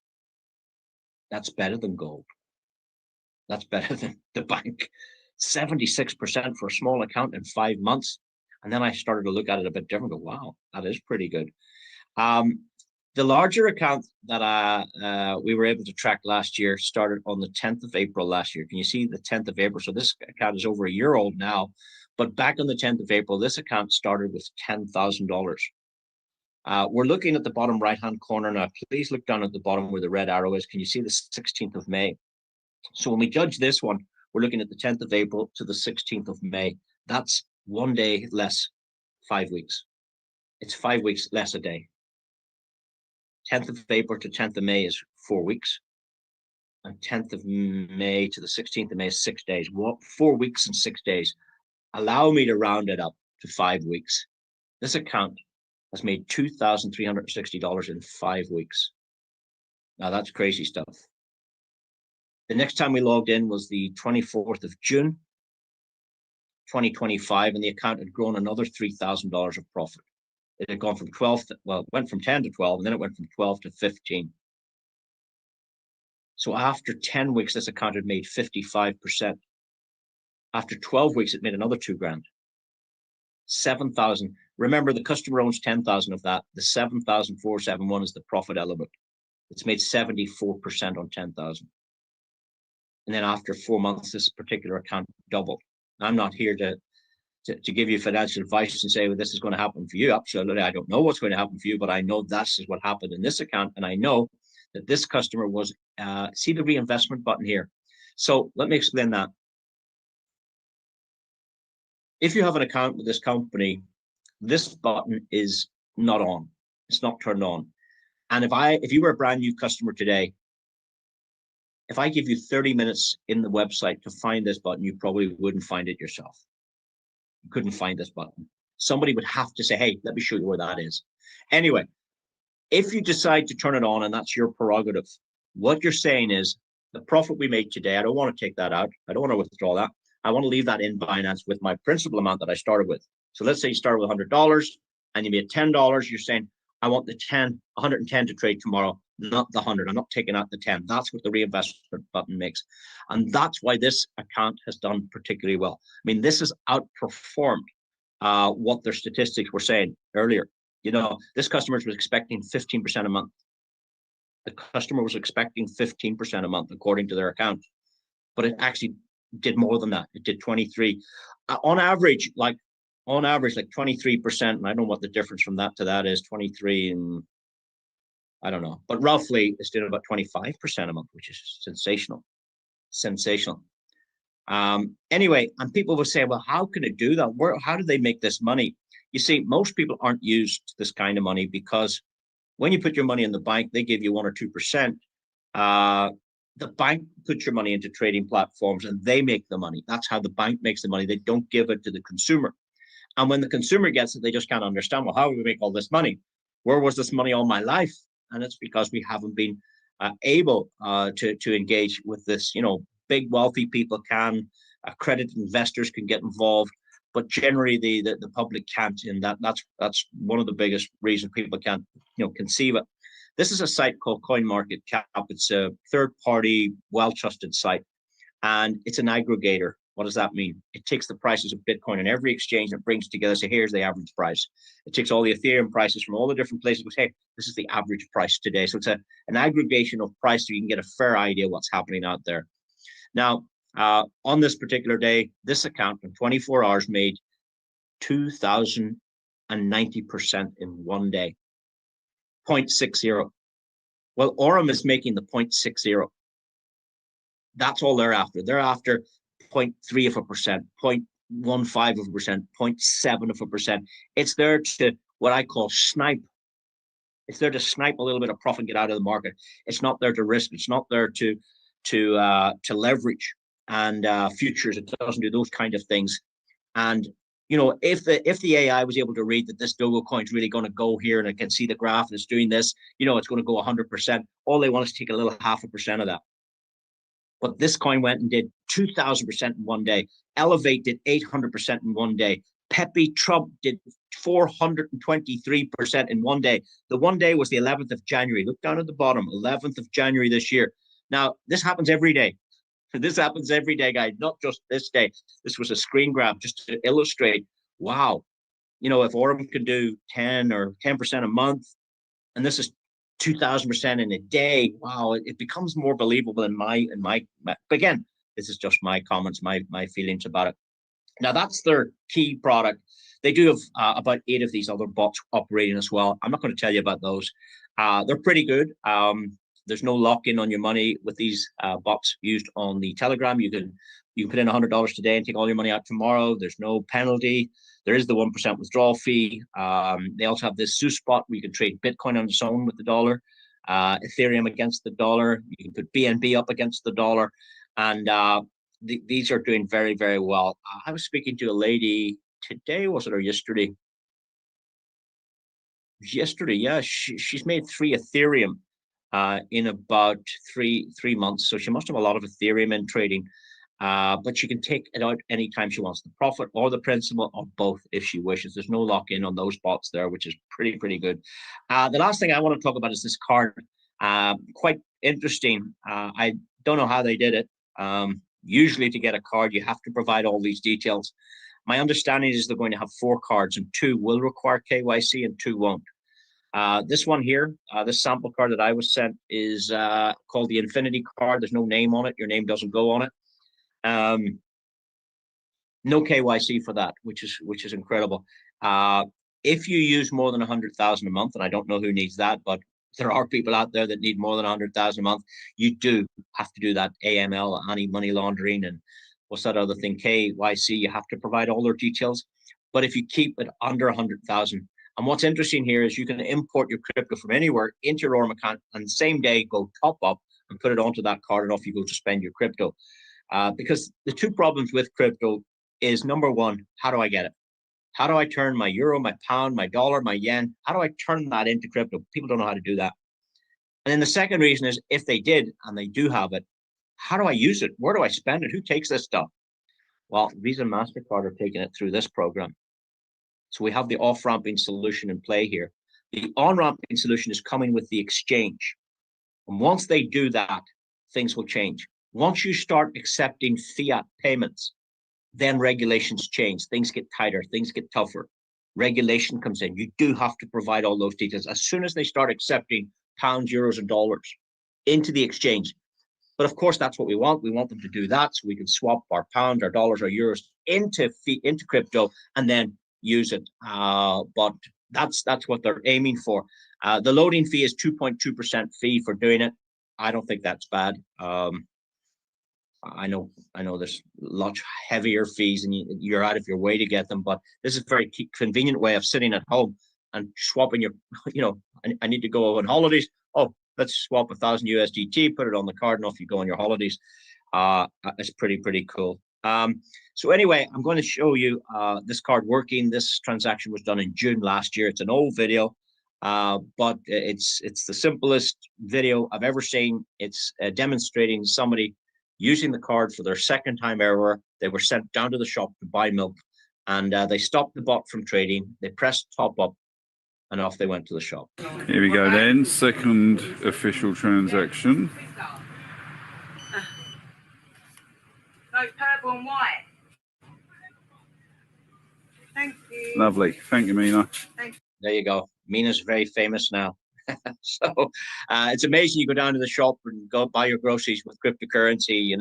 That's better than gold. That's better than the bank. 76% for a small account in 5 months. And then I started to look at it a bit different. Wow, that is pretty good. The larger account that we were able to track last year started on the 10th of April last year. Can you see the 10th of April? So this account is over a year old now, But back on the 10th of April, this account started with $10,000. We're looking at the bottom right-hand corner now. Please look down at the bottom where the red arrow is. Can you see the 16th of May? So when we judge this one, we're looking at the 10th of April to the 16th of May. That's 1 day less, 5 weeks. It's 5 weeks less a day. 10th of April to 10th of May is 4 weeks. And 10th of May to the 16th of May is 6 days. What? 4 weeks and 6 days. Allow me to round it up to 5 weeks. This account has made $2,360 in 5 weeks. Now that's crazy stuff. The next time we logged in was the 24th of June, 2025, and the account had grown another $3,000 of profit. It had gone from 12, it went from 10 to 12, and then it went from 12 to 15. So after 10 weeks, this account had made 55%. After 12 weeks, it made another $2,000. 7,000. Remember, the customer owns 10,000 of that. The 7,471 is the profit element. It's made 74% on 10,000. And then after 4 months, this particular account doubled. I'm not here to give you financial advice and say, well, this is going to happen for you. Absolutely. I don't know what's going to happen for you, but I know this is what happened in this account. And I know that this customer was, see the reinvestment button here. So let me explain that. If you have an account with this company, this button is not on. It's not turned on. And if you were a brand new customer today, if I give you 30 minutes in the website to find this button, you probably wouldn't find it yourself. You couldn't find this button. Somebody would have to say, hey, let me show you where that is. Anyway, if you decide to turn it on, and that's your prerogative, what you're saying is the profit we made today, I don't want to take that out. I don't want to withdraw that. I want to leave that in Binance with my principal amount that I started with. So let's say you started with $100 and you made $10. You're saying, I want the 110 to trade tomorrow, not the 100. I'm not taking out the 10. That's what the reinvestment button makes. And that's why this account has done particularly well. I mean, this has outperformed what their statistics were saying earlier. You know, this customer was expecting 15% a month. The customer was expecting 15% a month, according to their account. But it actually did more than that. It did 23. On average, like 23%. And I don't know what the difference from that to that is, 23 and I don't know. But roughly, it's doing about 25% a month, which is sensational. Sensational. Anyway, and people will say, well, how can it do that? How do they make this money? You see, most people aren't used to this kind of money because when you put your money in the bank, they give you 1 or 2%. The bank puts your money into trading platforms and they make the money. That's how the bank makes the money. They don't give it to the consumer. And when the consumer gets it, they just can't understand, well, how do we make all this money? Where was this money all my life? And it's because we haven't been able to engage with this. You know, big wealthy people can, accredited investors can get involved, but generally the public can't. And that's one of the biggest reasons people can't, conceive it. This is a site called CoinMarketCap. It's a third-party, well-trusted site, and it's an aggregator. What does that mean? It takes the prices of Bitcoin in every exchange and brings together, so here's the average price. It takes all the Ethereum prices from all the different places, goes, hey, this is the average price today. So it's an aggregation of price so you can get a fair idea what's happening out there. Now, on this particular day, this account in 24 hours made 2,090% in 1 day, 0.60. Well, Aurum is making the 0.60. That's all they're after. They're after 0.3%, 0.15%, 0.7%. It's there to what I call snipe. It's there to snipe a little bit of profit and get out of the market. It's not there to risk. It's not there to leverage and futures. It doesn't do those kind of things. And if the AI was able to read that this Dogo coin is really going to go here and it can see the graph and it's doing this, it's going to go 100%. All they want is to take a little 0.5% of that. But this coin went and did 2,000% in 1 day. Elevate did 800% in 1 day. Pepe Trump did 423% in 1 day. The 1 day was the 11th of January. Look down at the bottom, 11th of January this year. Now, this happens every day. This happens every day, guys, not just this day. This was a screen grab just to illustrate, wow, if Aurum can do 10 or 10% a month, and this is 2,000% in a day, wow, it becomes more believable in my but again, this is just my comments, my feelings about it. Now, that's their key product. They do have about 8 of these other bots operating as well. I'm not going to tell you about those. They're pretty good. There's no lock-in on your money with these bots used on the Telegram. You can put in $100 today and take all your money out tomorrow. There's no penalty. There is the 1% withdrawal fee. They also have this Zeus spot where you can trade Bitcoin on its own with the dollar, Ethereum against the dollar. You can put BNB up against the dollar. And these are doing very, very well. I was speaking to a lady today, was it, or yesterday? Yesterday, yeah. She's made 3 Ethereum in about three months. So she must have a lot of Ethereum in trading. But she can take it out anytime she wants, the profit or the principal or both if she wishes. There's no lock-in on those bots there, which is pretty good. The last thing I want to talk about is this card. Quite interesting. I don't know how they did it. Usually to get a card, you have to provide all these details. My understanding is they're going to have 4 cards, and 2 will require KYC and 2 won't. This one here, this sample card that I was sent is called the Infinity card. There's no name on it. Your name doesn't go on it. No KYC for that, which is incredible. If you use more than 100,000 a month, and I don't know who needs that, but there are people out there that need more than 100,000 a month, you do have to do that AML, anti-money laundering, and what's that other thing, KYC. You have to provide all their details. But if you keep it under 100,000, and what's interesting here is you can import your crypto from anywhere into your Aurum account, and the same day go top up and put it onto that card, and off you go to spend your crypto. Because the 2 problems with crypto is, number one, how do I get it? How do I turn my euro, my pound, my dollar, my yen? How do I turn that into crypto? People don't know how to do that. And then the second reason is, if they did, and they do have it, how do I use it? Where do I spend it? Who takes this stuff? Well, Visa and MasterCard are taking it through this program. So we have the off-ramping solution in play here. The on-ramping solution is coming with the exchange. And once they do that, things will change. Once you start accepting fiat payments, then regulations change. Things get tighter. Things get tougher. Regulation comes in. You do have to provide all those details as soon as they start accepting pounds, euros, and dollars into the exchange. But of course, that's what we want. We want them to do that so we can swap our pounds, our dollars, our euros into crypto and then use it. But that's what they're aiming for. The loading fee is 2.2% fee for doing it. I don't think that's bad. I know there's much heavier fees and you're out of your way to get them, but this is a very convenient way of sitting at home and swapping your, I need to go on holidays. Oh, let's swap 1,000 USDT, put it on the card, and off you go on your holidays. It's pretty cool. So anyway, I'm going to show you this card working. This transaction was done in June last year. It's an old video, but it's the simplest video I've ever seen. It's demonstrating somebody using the card for their second time ever. They were sent down to the shop to buy milk, and they stopped the bot from trading. They pressed top up, and off they went to the shop. Here we go then, second official transaction. No, purple and white. Thank you. Lovely, thank you, Mina. There you go. Mina's very famous now. So it's amazing. You go down to the shop and go buy your groceries with cryptocurrency.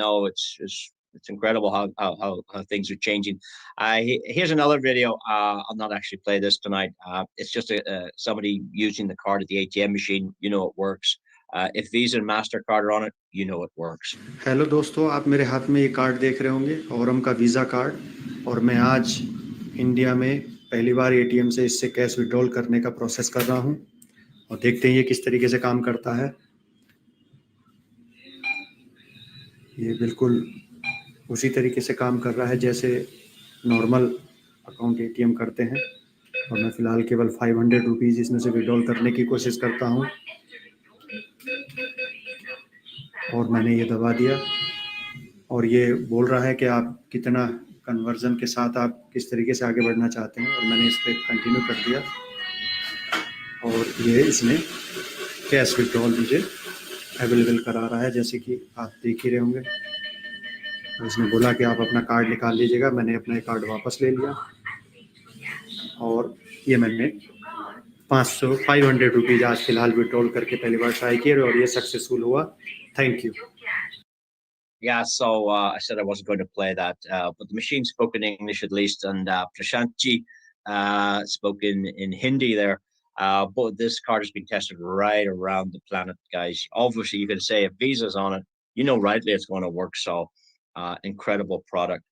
It's incredible how things are changing. Here's another video. I'll not actually play this tonight. It's just somebody using the card at the ATM machine. You know it works. If Visa and MasterCard are on it, you know it works. Hello दोस्तों, आप मेरे हाथ में ये card देख रहे होंगे, Aurum का वीज़ा कार्ड, और मैं आज इंडिया में पहली बार एटीएम से इससे कैश विड्रॉल करने का प्रोसेस कर रहा हूँ, और देखते हैं ये किस तरीके से काम करता है। ये बिल्कुल उसी तरीके से काम कर रहा है जैसे नॉर्मल अकाउंट एटीएम करते हैं, और मैं फ़िलहाल केवल 500 रुपीज़ इसमें से विड्रॉल करने की कोशिश करता हूँ, और मैंने ये दबा दिया, और ये बोल रहा है कि आप कितना कन्वर्जन के साथ आप किस तरीके से आगे बढ़ना चाहते हैं, और मैंने इस पर कंटिन्यू कर दिया, और ये इसमें कैश विड्रॉल मुझे अवेलेबल करा रहा है, जैसे कि आप देख ही रहे होंगे। उसने बोला कि आप अपना कार्ड निकाल लीजिएगा। मैंने अपना कार्ड वापस ले लिया, और ये मैंने 500 रुपीज़ आज फ़िलहाल विड्रॉल करके पहली बार ट्राई किया, और ये सक्सेसफुल हुआ। Thank you. Yeah, so I said I wasn't going to play that, but the machine spoke in English at least, and Prashantji spoke in Hindi there. But this card has been tested right around the planet, guys. Obviously, you can say if Visa's on it, you know rightly it's going to work. So incredible product.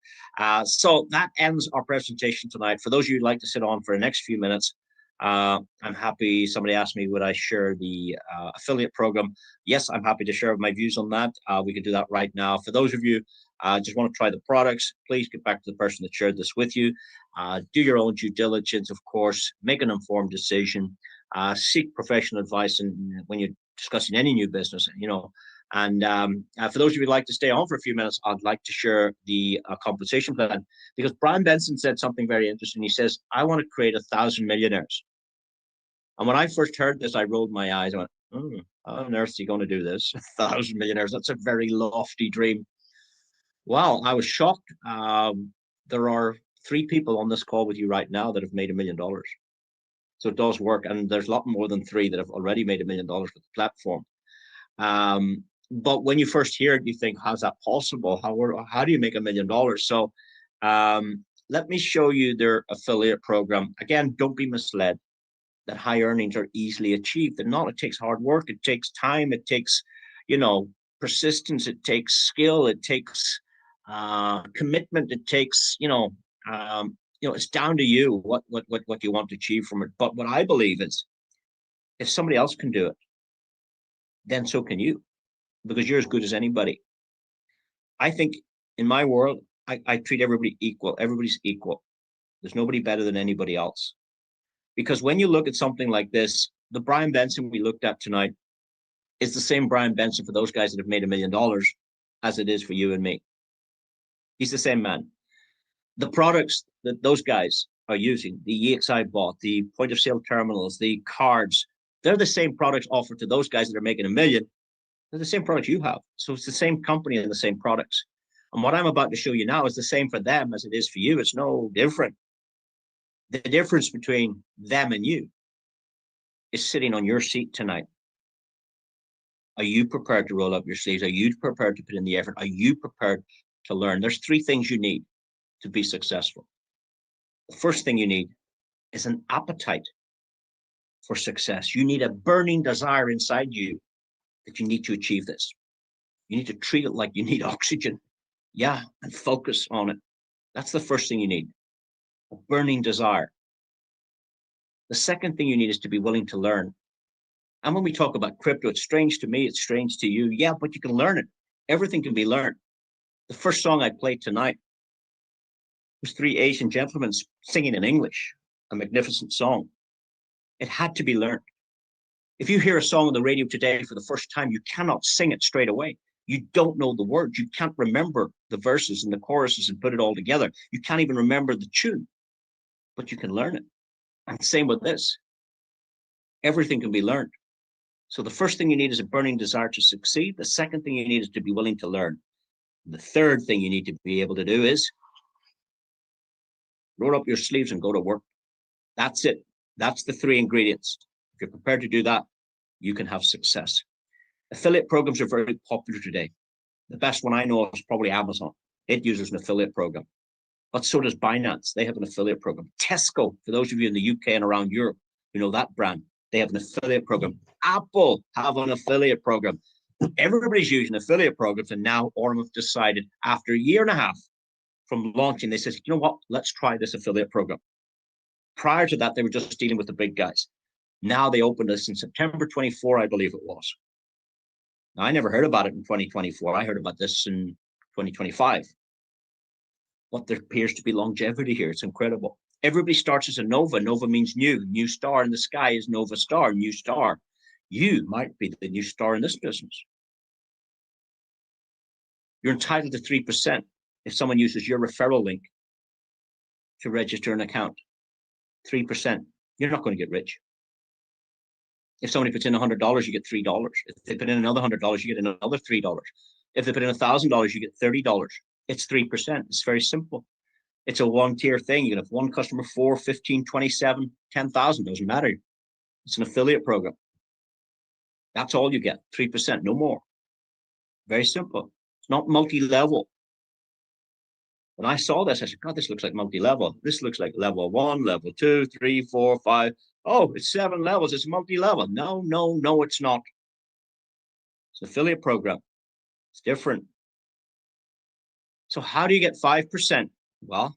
So that ends our presentation tonight. For those of you who'd like to sit on for the next few minutes, I'm happy. Somebody asked me, would I share the affiliate program? Yes, I'm happy to share my views on that. We can do that right now. For those of you just want to try the products, please get back to the person that shared this with you. Do your own due diligence, of course. Make an informed decision. Seek professional advice when you're discussing any new business, you know. And for those of you who'd like to stay on for a few minutes, I'd like to share the compensation plan, because Bryan Benson said something very interesting. He says, I want to create 1,000 millionaires. And when I first heard this, I rolled my eyes. I went, how on earth is he going to do this? 1,000 millionaires. That's a very lofty dream. Wow, I was shocked. There are 3 people on this call with you right now that have made $1 million. So it does work. And there's a lot more than 3 that have already made $1 million with the platform. But when you first hear it, you think, how's that possible? How do you make $1 million? So let me show you their affiliate program. Again, don't be misled that high earnings are easily achieved. They're not. It takes hard work. It takes time. It takes, you know, persistence. It takes skill. It takes commitment. It takes, it's down to you what you want to achieve from it. But what I believe is, if somebody else can do it, then so can you, because you're as good as anybody. I think in my world, I treat everybody equal. Everybody's equal. There's nobody better than anybody else. Because when you look at something like this, the Bryan Benson we looked at tonight is the same Bryan Benson for those guys that have made $1 million as it is for you and me. He's the same man. The products that those guys are using, the EXI bot, the point of sale terminals, the cards, they're the same products offered to those guys that are making $1 million. They're the same products you have. So it's the same company and the same products. And what I'm about to show you now is the same for them as it is for you. It's no different. The difference between them and you is sitting on your seat tonight. Are you prepared to roll up your sleeves? Are you prepared to put in the effort? Are you prepared to learn? There's 3 things you need to be successful. The first thing you need is an appetite for success. You need a burning desire inside you that you need to achieve this. You need to treat it like you need oxygen. Yeah, and focus on it. That's the first thing you need. A burning desire. The second thing you need is to be willing to learn. And when we talk about crypto, it's strange to me, it's strange to you. Yeah, but you can learn it. Everything can be learned. The first song I played tonight was 3 Asian gentlemen singing in English, a magnificent song. It had to be learned. If you hear a song on the radio today for the first time, you cannot sing it straight away. You don't know the words. You can't remember the verses and the choruses and put it all together. You can't even remember the tune, but you can learn it. And same with this. Everything can be learned. So the first thing you need is a burning desire to succeed. The second thing you need is to be willing to learn. The third thing you need to be able to do is roll up your sleeves and go to work. That's it. That's the 3 ingredients. If you're prepared to do that, you can have success. Affiliate programs are very popular today. The best one I know of is probably Amazon. It uses an affiliate program. But so does Binance. They have an affiliate program. Tesco, for those of you in the UK and around Europe, you know that brand, they have an affiliate program. Apple have an affiliate program. Everybody's using affiliate programs, and now Aurum have decided, after 1.5 years from launching, they said, you know what, let's try this affiliate program. Prior to that, they were just dealing with the big guys. Now they opened this in September 24, I believe it was. Now, I never heard about it in 2024. I heard about this in 2025. But there appears to be longevity here. It's incredible. Everybody starts as a Nova. Nova means new. New star in the sky is Nova Star, new star. You might be the new star in this business. You're entitled to 3% if someone uses your referral link to register an account. 3%. You're not going to get rich. If somebody puts in $100, you get $3. If they put in another $100, you get another $3. If they put in $1,000, you get $30. It's 3%. It's very simple. It's a one-tier thing. You can have one customer, 4, 15, 27, 10,000. Doesn't matter. It's an affiliate program. That's all you get, 3%, no more. Very simple. It's not multi-level. When I saw this, I said, God, this looks like multi-level. This looks like level 1, level 2, 3, 4, 5. Oh, it's 7 levels. It's multi-level. No, no, no, it's not. It's an affiliate program. It's different. So how do you get 5%? Well,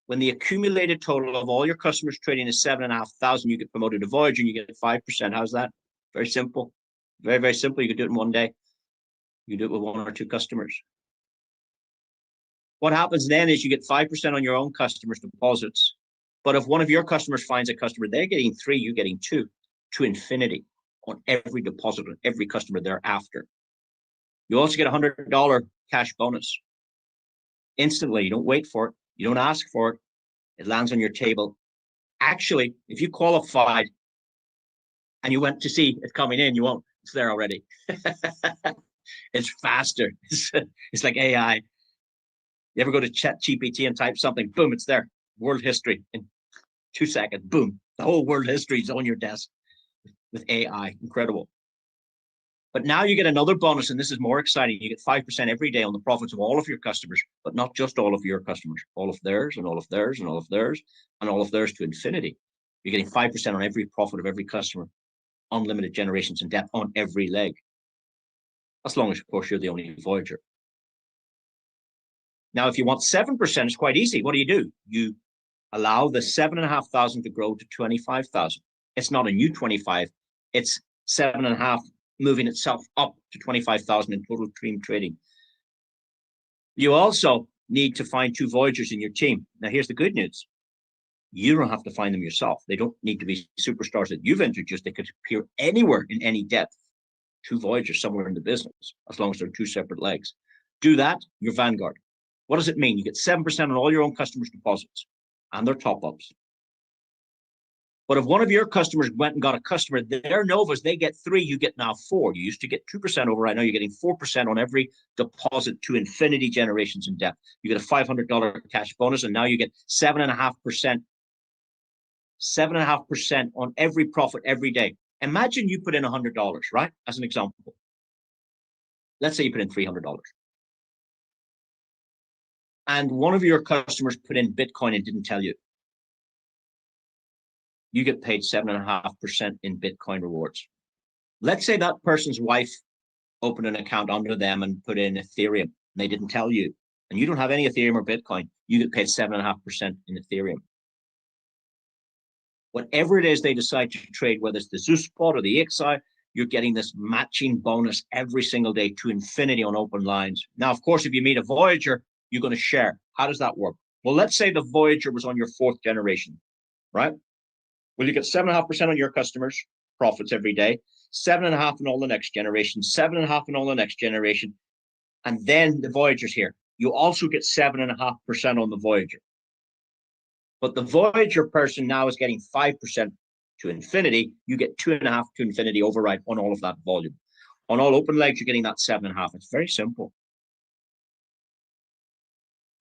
when the accumulated total of all your customers trading is 7,500, you get promoted to Voyager and you get 5%. How's that? Very simple. Very, very simple. You could do it in one day. You do it with 1 or 2 customers. What happens then is you get 5% on your own customers' deposits. But if one of your customers finds a customer, they're getting 3, you're getting 2 to infinity on every deposit on every customer thereafter. You also get a $100 cash bonus instantly. You don't wait for it. You don't ask for it. It lands on your table. Actually, if you qualified and you went to see it coming in, you won't. It's there already. It's faster. It's like AI. You ever go to ChatGPT and type something? Boom, it's there. World history in 2 seconds. Boom. The whole world history is on your desk with AI. Incredible. But now you get another bonus, and this is more exciting. You get 5% every day on the profits of all of your customers, but not just all of your customers, all of theirs and all of theirs and all of theirs and all of theirs to infinity. You're getting 5% on every profit of every customer, unlimited generations in depth on every leg. As long as, of course, you're the only Voyager. Now, if you want 7%, it's quite easy. What do? You allow the 7,500 to grow to 25,000. It's not a new 25. It's 7.5 moving itself up to 25,000 in total dream trading. You also need to find 2 Voyagers in your team. Now, here's the good news. You don't have to find them yourself. They don't need to be superstars that you've introduced. They could appear anywhere in any depth. 2 Voyagers somewhere in the business, as long as they're 2 separate legs. Do that, you're Vanguard. What does it mean? You get 7% on all your own customers' deposits and their top-ups. But if one of your customers went and got a customer, their Novas, they get 3, you get now 4. You used to get 2% over, right now you're getting 4% on every deposit to infinity generations in depth. You get a $500 cash bonus, and now you get 7.5%. 7.5% on every profit every day. Imagine you put in $100, right? As an example. Let's say you put in $300. And one of your customers put in Bitcoin and didn't tell you. You get paid 7.5% in Bitcoin rewards. Let's say that person's wife opened an account under them and put in Ethereum, and they didn't tell you, and you don't have any Ethereum or Bitcoin, you get paid 7.5% in Ethereum. Whatever it is they decide to trade, whether it's the Zeus spot or the XI, you're getting this matching bonus every single day to infinity on open lines. Now, of course, if you meet a Voyager, you're going to share. How does that work? Well, let's say the Voyager was on your 4th generation, right? Well, you get 7.5% on your customers' profits every day, 7.5% in all the next generation, 7.5% in all the next generation, and then the Voyager's here. You also get 7.5% on the Voyager. But the Voyager person now is getting 5% to infinity. You get 2.5% to infinity override on all of that volume. On all open legs, you're getting that 7.5%. It's very simple.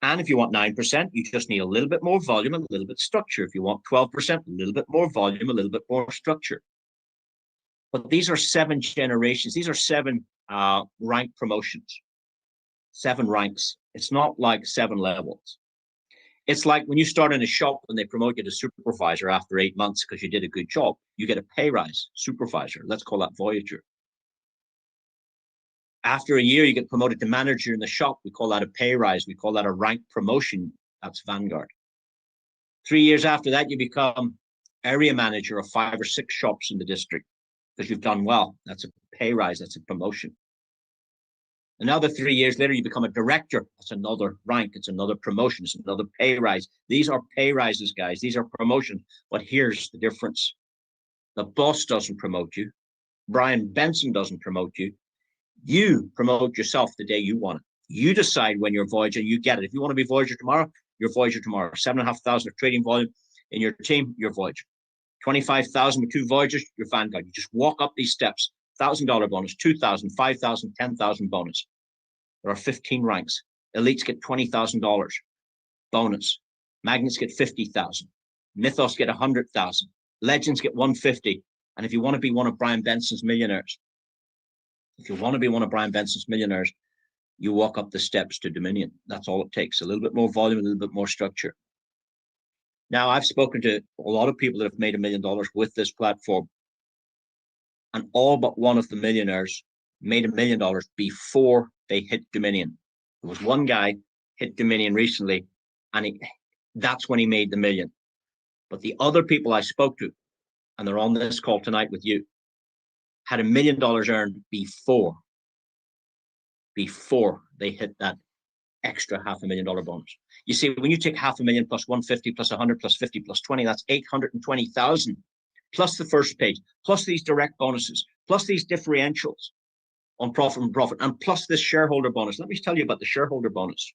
And if you want 9%, you just need a little bit more volume and a little bit structure. If you want 12%, a little bit more volume, a little bit more structure. But these are 7 generations. These are 7 rank promotions, 7 ranks. It's not like 7 levels. It's like when you start in a shop and they promote you to supervisor after 8 months because you did a good job. You get a pay rise, supervisor. Let's call that Voyager. After a year, you get promoted to manager in the shop. We call that a pay rise. We call that a rank promotion. That's Vanguard. 3 years after that, you become area manager of 5 or 6 shops in the district because you've done well. That's a pay rise. That's a promotion. Another 3 years later, you become a director. That's another rank. It's another promotion. It's another pay rise. These are pay rises, guys. These are promotions. But here's the difference. The boss doesn't promote you. Bryan Benson doesn't promote you. You promote yourself the day you want it. You decide when you're Voyager, you get it. If you want to be Voyager tomorrow, you're Voyager tomorrow. 7,500 of trading volume in your team, you're Voyager. 25,000 with 2 Voyagers, you're Vanguard. You just walk up these steps. $1,000 bonus, 2,000, 5,000, 10,000 bonus. There are 15 ranks. Elites get $20,000 bonus. Magnets get 50,000. Mythos get 100,000. Legends get 150. And if you want to be one of Bryan Benson's millionaires, you walk up the steps to Dominion. That's all it takes. A little bit more volume, a little bit more structure. Now, I've spoken to a lot of people that have made $1 million with this platform, and all but one of the millionaires made $1 million before they hit Dominion. There was one guy hit Dominion recently, and that's when he made the $1 million. But the other people I spoke to, and they're on this call tonight with you, had $1 million earned before they hit that extra $500,000 bonus. You see, when you take $500,000 plus 150 plus 100 plus 50 plus 20, that's 820,000 plus the first page, plus these direct bonuses, plus these differentials on profit and profit, and plus this shareholder bonus. Let me tell you about the shareholder bonus.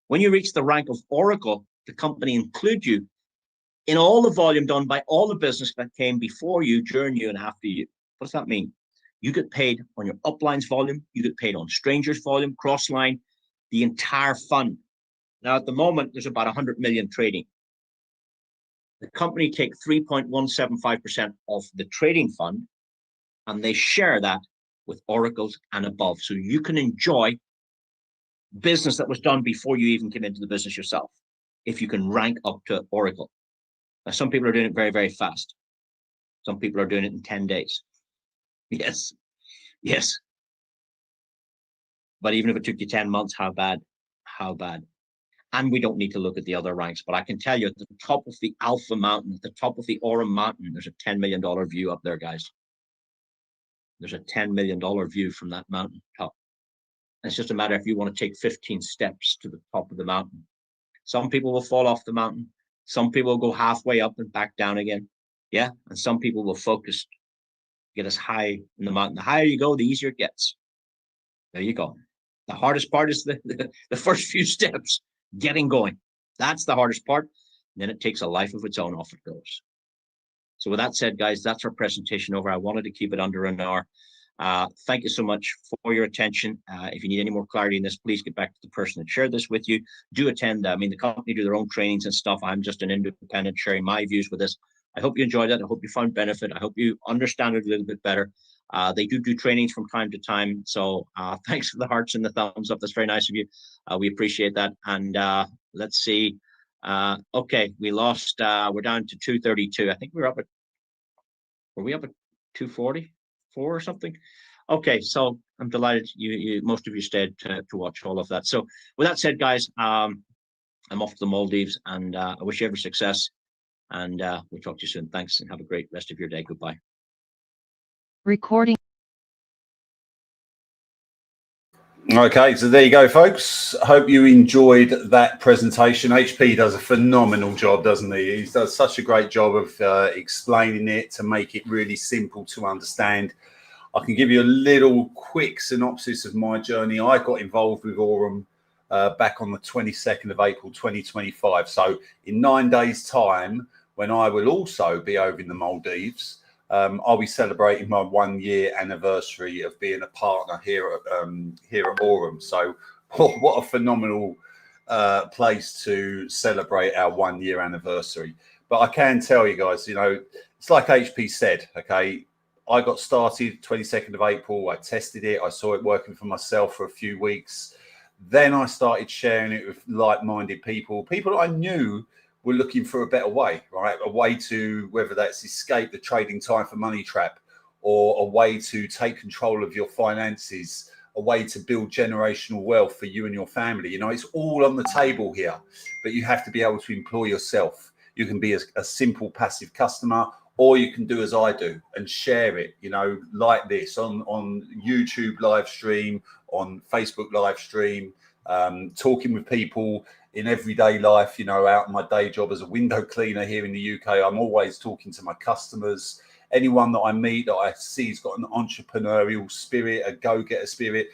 When you reach the rank of Oracle, the company include you in all the volume done by all the business that came before you, during you, and after you. What does that mean? You get paid on your uplines volume, you get paid on strangers volume, crossline, the entire fund. Now, at the moment, there's about 100 million trading. The company take 3.175% of the trading fund, and they share that with Oracles and above. So you can enjoy business that was done before you even came into the business yourself, if you can rank up to Oracle. Now, some people are doing it very, very fast. Some people are doing it in 10 days. Yes, yes. But even if it took you 10 months, how bad? How bad? And we don't need to look at the other ranks, but I can tell you at the top of the Alpha Mountain, at the top of the Aurum Mountain, there's a $10 million view up there, guys. There's a $10 million view from that mountain top. And it's just a matter if you want to take 15 steps to the top of the mountain. Some people will fall off the mountain. Some people will go halfway up and back down again. Yeah. And some people will focus, get as high in the mountain. The higher you go, the easier it gets. There you go. The hardest part is the first few steps, getting going. That's the hardest part. And then it takes a life of its own, off it goes. So with that said, guys, that's our presentation over. I wanted to keep it under an hour. Thank you so much for your attention. If you need any more clarity in this, please get back to the person that shared this with you. Do attend. I mean, the company do their own trainings and stuff. I'm just an independent sharing my views with this. I hope you enjoyed it. I hope you found benefit. I hope you understand it a little bit better. They do trainings from time to time. So thanks for the hearts and the thumbs up. That's very nice of you. We appreciate that. And let's see. Okay, we lost. We're down to 232. I think were we up at 244 or something? Okay, so I'm delighted you most of you stayed to watch all of that. So with that said, guys, I'm off to the Maldives, and I wish you every success. And we'll talk to you soon. Thanks, and have a great rest of your day. Goodbye. Recording. Okay, so there you go, folks. Hope you enjoyed that presentation. HP does a phenomenal job, doesn't he? He does such a great job of explaining it to make it really simple to understand. I can give you a little quick synopsis of my journey. I got involved with Aurum back on the 22nd of April 2025. So in 9 days' time, when I will also be over in the Maldives, I'll be celebrating my 1 year anniversary of being a partner here at Aurum. So what a phenomenal place to celebrate our 1 year anniversary. But I can tell you guys, you know, it's like HP said, okay, I got started 22nd of April. I tested it. I saw it working for myself for a few weeks. Then I started sharing it with like-minded people that I knew were looking for a better way, right? A way to, whether that's escape the trading time for money trap, or a way to take control of your finances, a way to build generational wealth for you and your family. You know, it's all on the table here, but you have to be able to employ yourself. You can be a simple passive customer, or you can do as I do and share it, you know, like this on YouTube live stream, on Facebook live stream, talking with people in everyday life, you know, out in my day job as a window cleaner here in the UK. I'm always talking to my customers. Anyone that I meet that I see has got an entrepreneurial spirit, a go-getter spirit,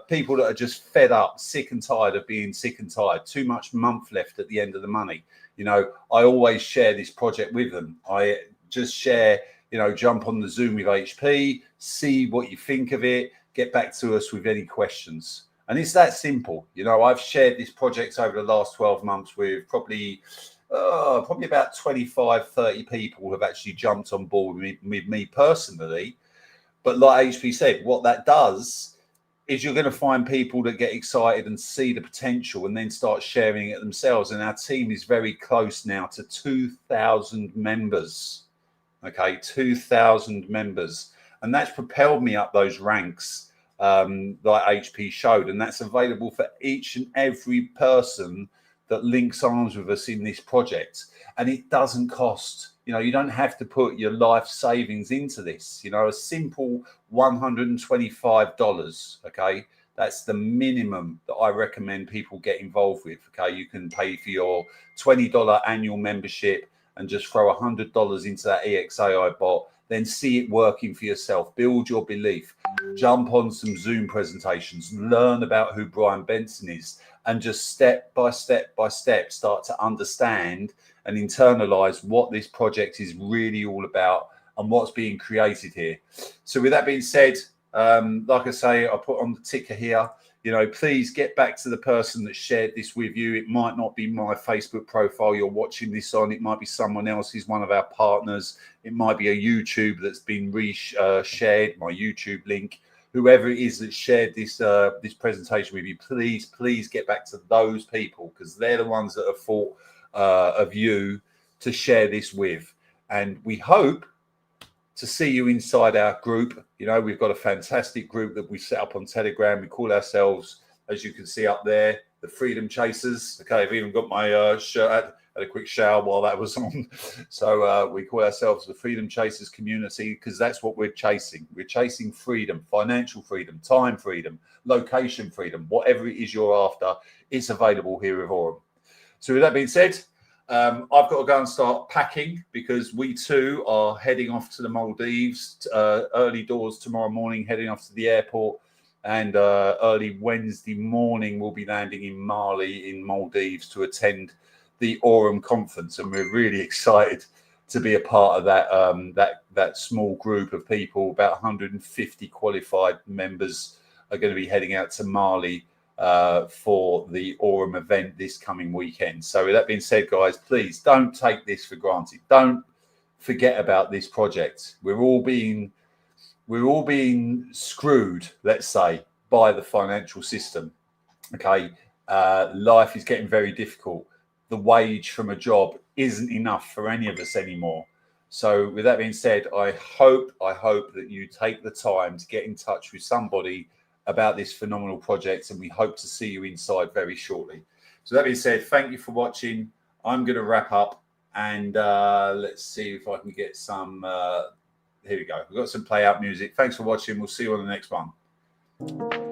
people that are just fed up, sick and tired of being sick and tired, too much month left at the end of the money. You know, I always share this project with them. I just share, you know, jump on the Zoom with HP, see what you think of it, get back to us with any questions. And it's that simple. You know, I've shared this project over the last 12 months with probably about 25, 30 people who have actually jumped on board with me personally. But like HP said, what that does is you're going to find people that get excited and see the potential and then start sharing it themselves. And our team is very close now to 2,000 members. Okay, 2,000 members. And that's propelled me up those ranks like HP showed. And that's available for each and every person that links arms with us in this project. And it doesn't cost. You know, you don't have to put your life savings into this. You know, a simple $125, okay? That's the minimum that I recommend people get involved with, okay? You can pay for your $20 annual membership and just throw $100 into that EXAI bot, then see it working for yourself. Build your belief. Jump on some Zoom presentations. Learn about who Bryan Benson is. And just step by step by step, start to understand and internalize what this project is really all about and what's being created here. So with that being said, like I say, I put on the ticker here, you know, please get back to the person that shared this with you. It might not be my Facebook profile you're watching this on. It might be someone else's, one of our partners. It might be a YouTube that's been shared, my YouTube link. Whoever it is that shared this this presentation with you, please get back to those people, because they're the ones that have thought of you to share this with. And we hope to see you inside our group. You know, we've got a fantastic group that we set up on Telegram. We call ourselves, as you can see up there, the Freedom Chasers. Okay, I've even got my shirt. Had a quick shower while that was on. So we call ourselves the Freedom Chasers community, because that's what we're chasing. We're chasing freedom, financial freedom, time freedom, location freedom, whatever it is you're after, it's available here at Aurum. So with that being said, I've got to go and start packing, because we too are heading off to the Maldives, early doors tomorrow morning, heading off to the airport. And early Wednesday morning, we'll be landing in Mali in Maldives to attend the Aurum conference, and we're really excited to be a part of that that small group of people. About 150 qualified members are going to be heading out to Mali for the Aurum event this coming weekend. So with that being said, guys, please don't take this for granted. Don't forget about this project. We're all being screwed, let's say, by the financial system. Okay, life is getting very difficult. The wage from a job isn't enough for any of us anymore. So with that being said, I hope that you take the time to get in touch with somebody about this phenomenal project, and we hope to see you inside very shortly. So that being said, thank you for watching. I'm going to wrap up, and let's see if I can get some, here we go. We've got some play out music. Thanks for watching. We'll see you on the next one.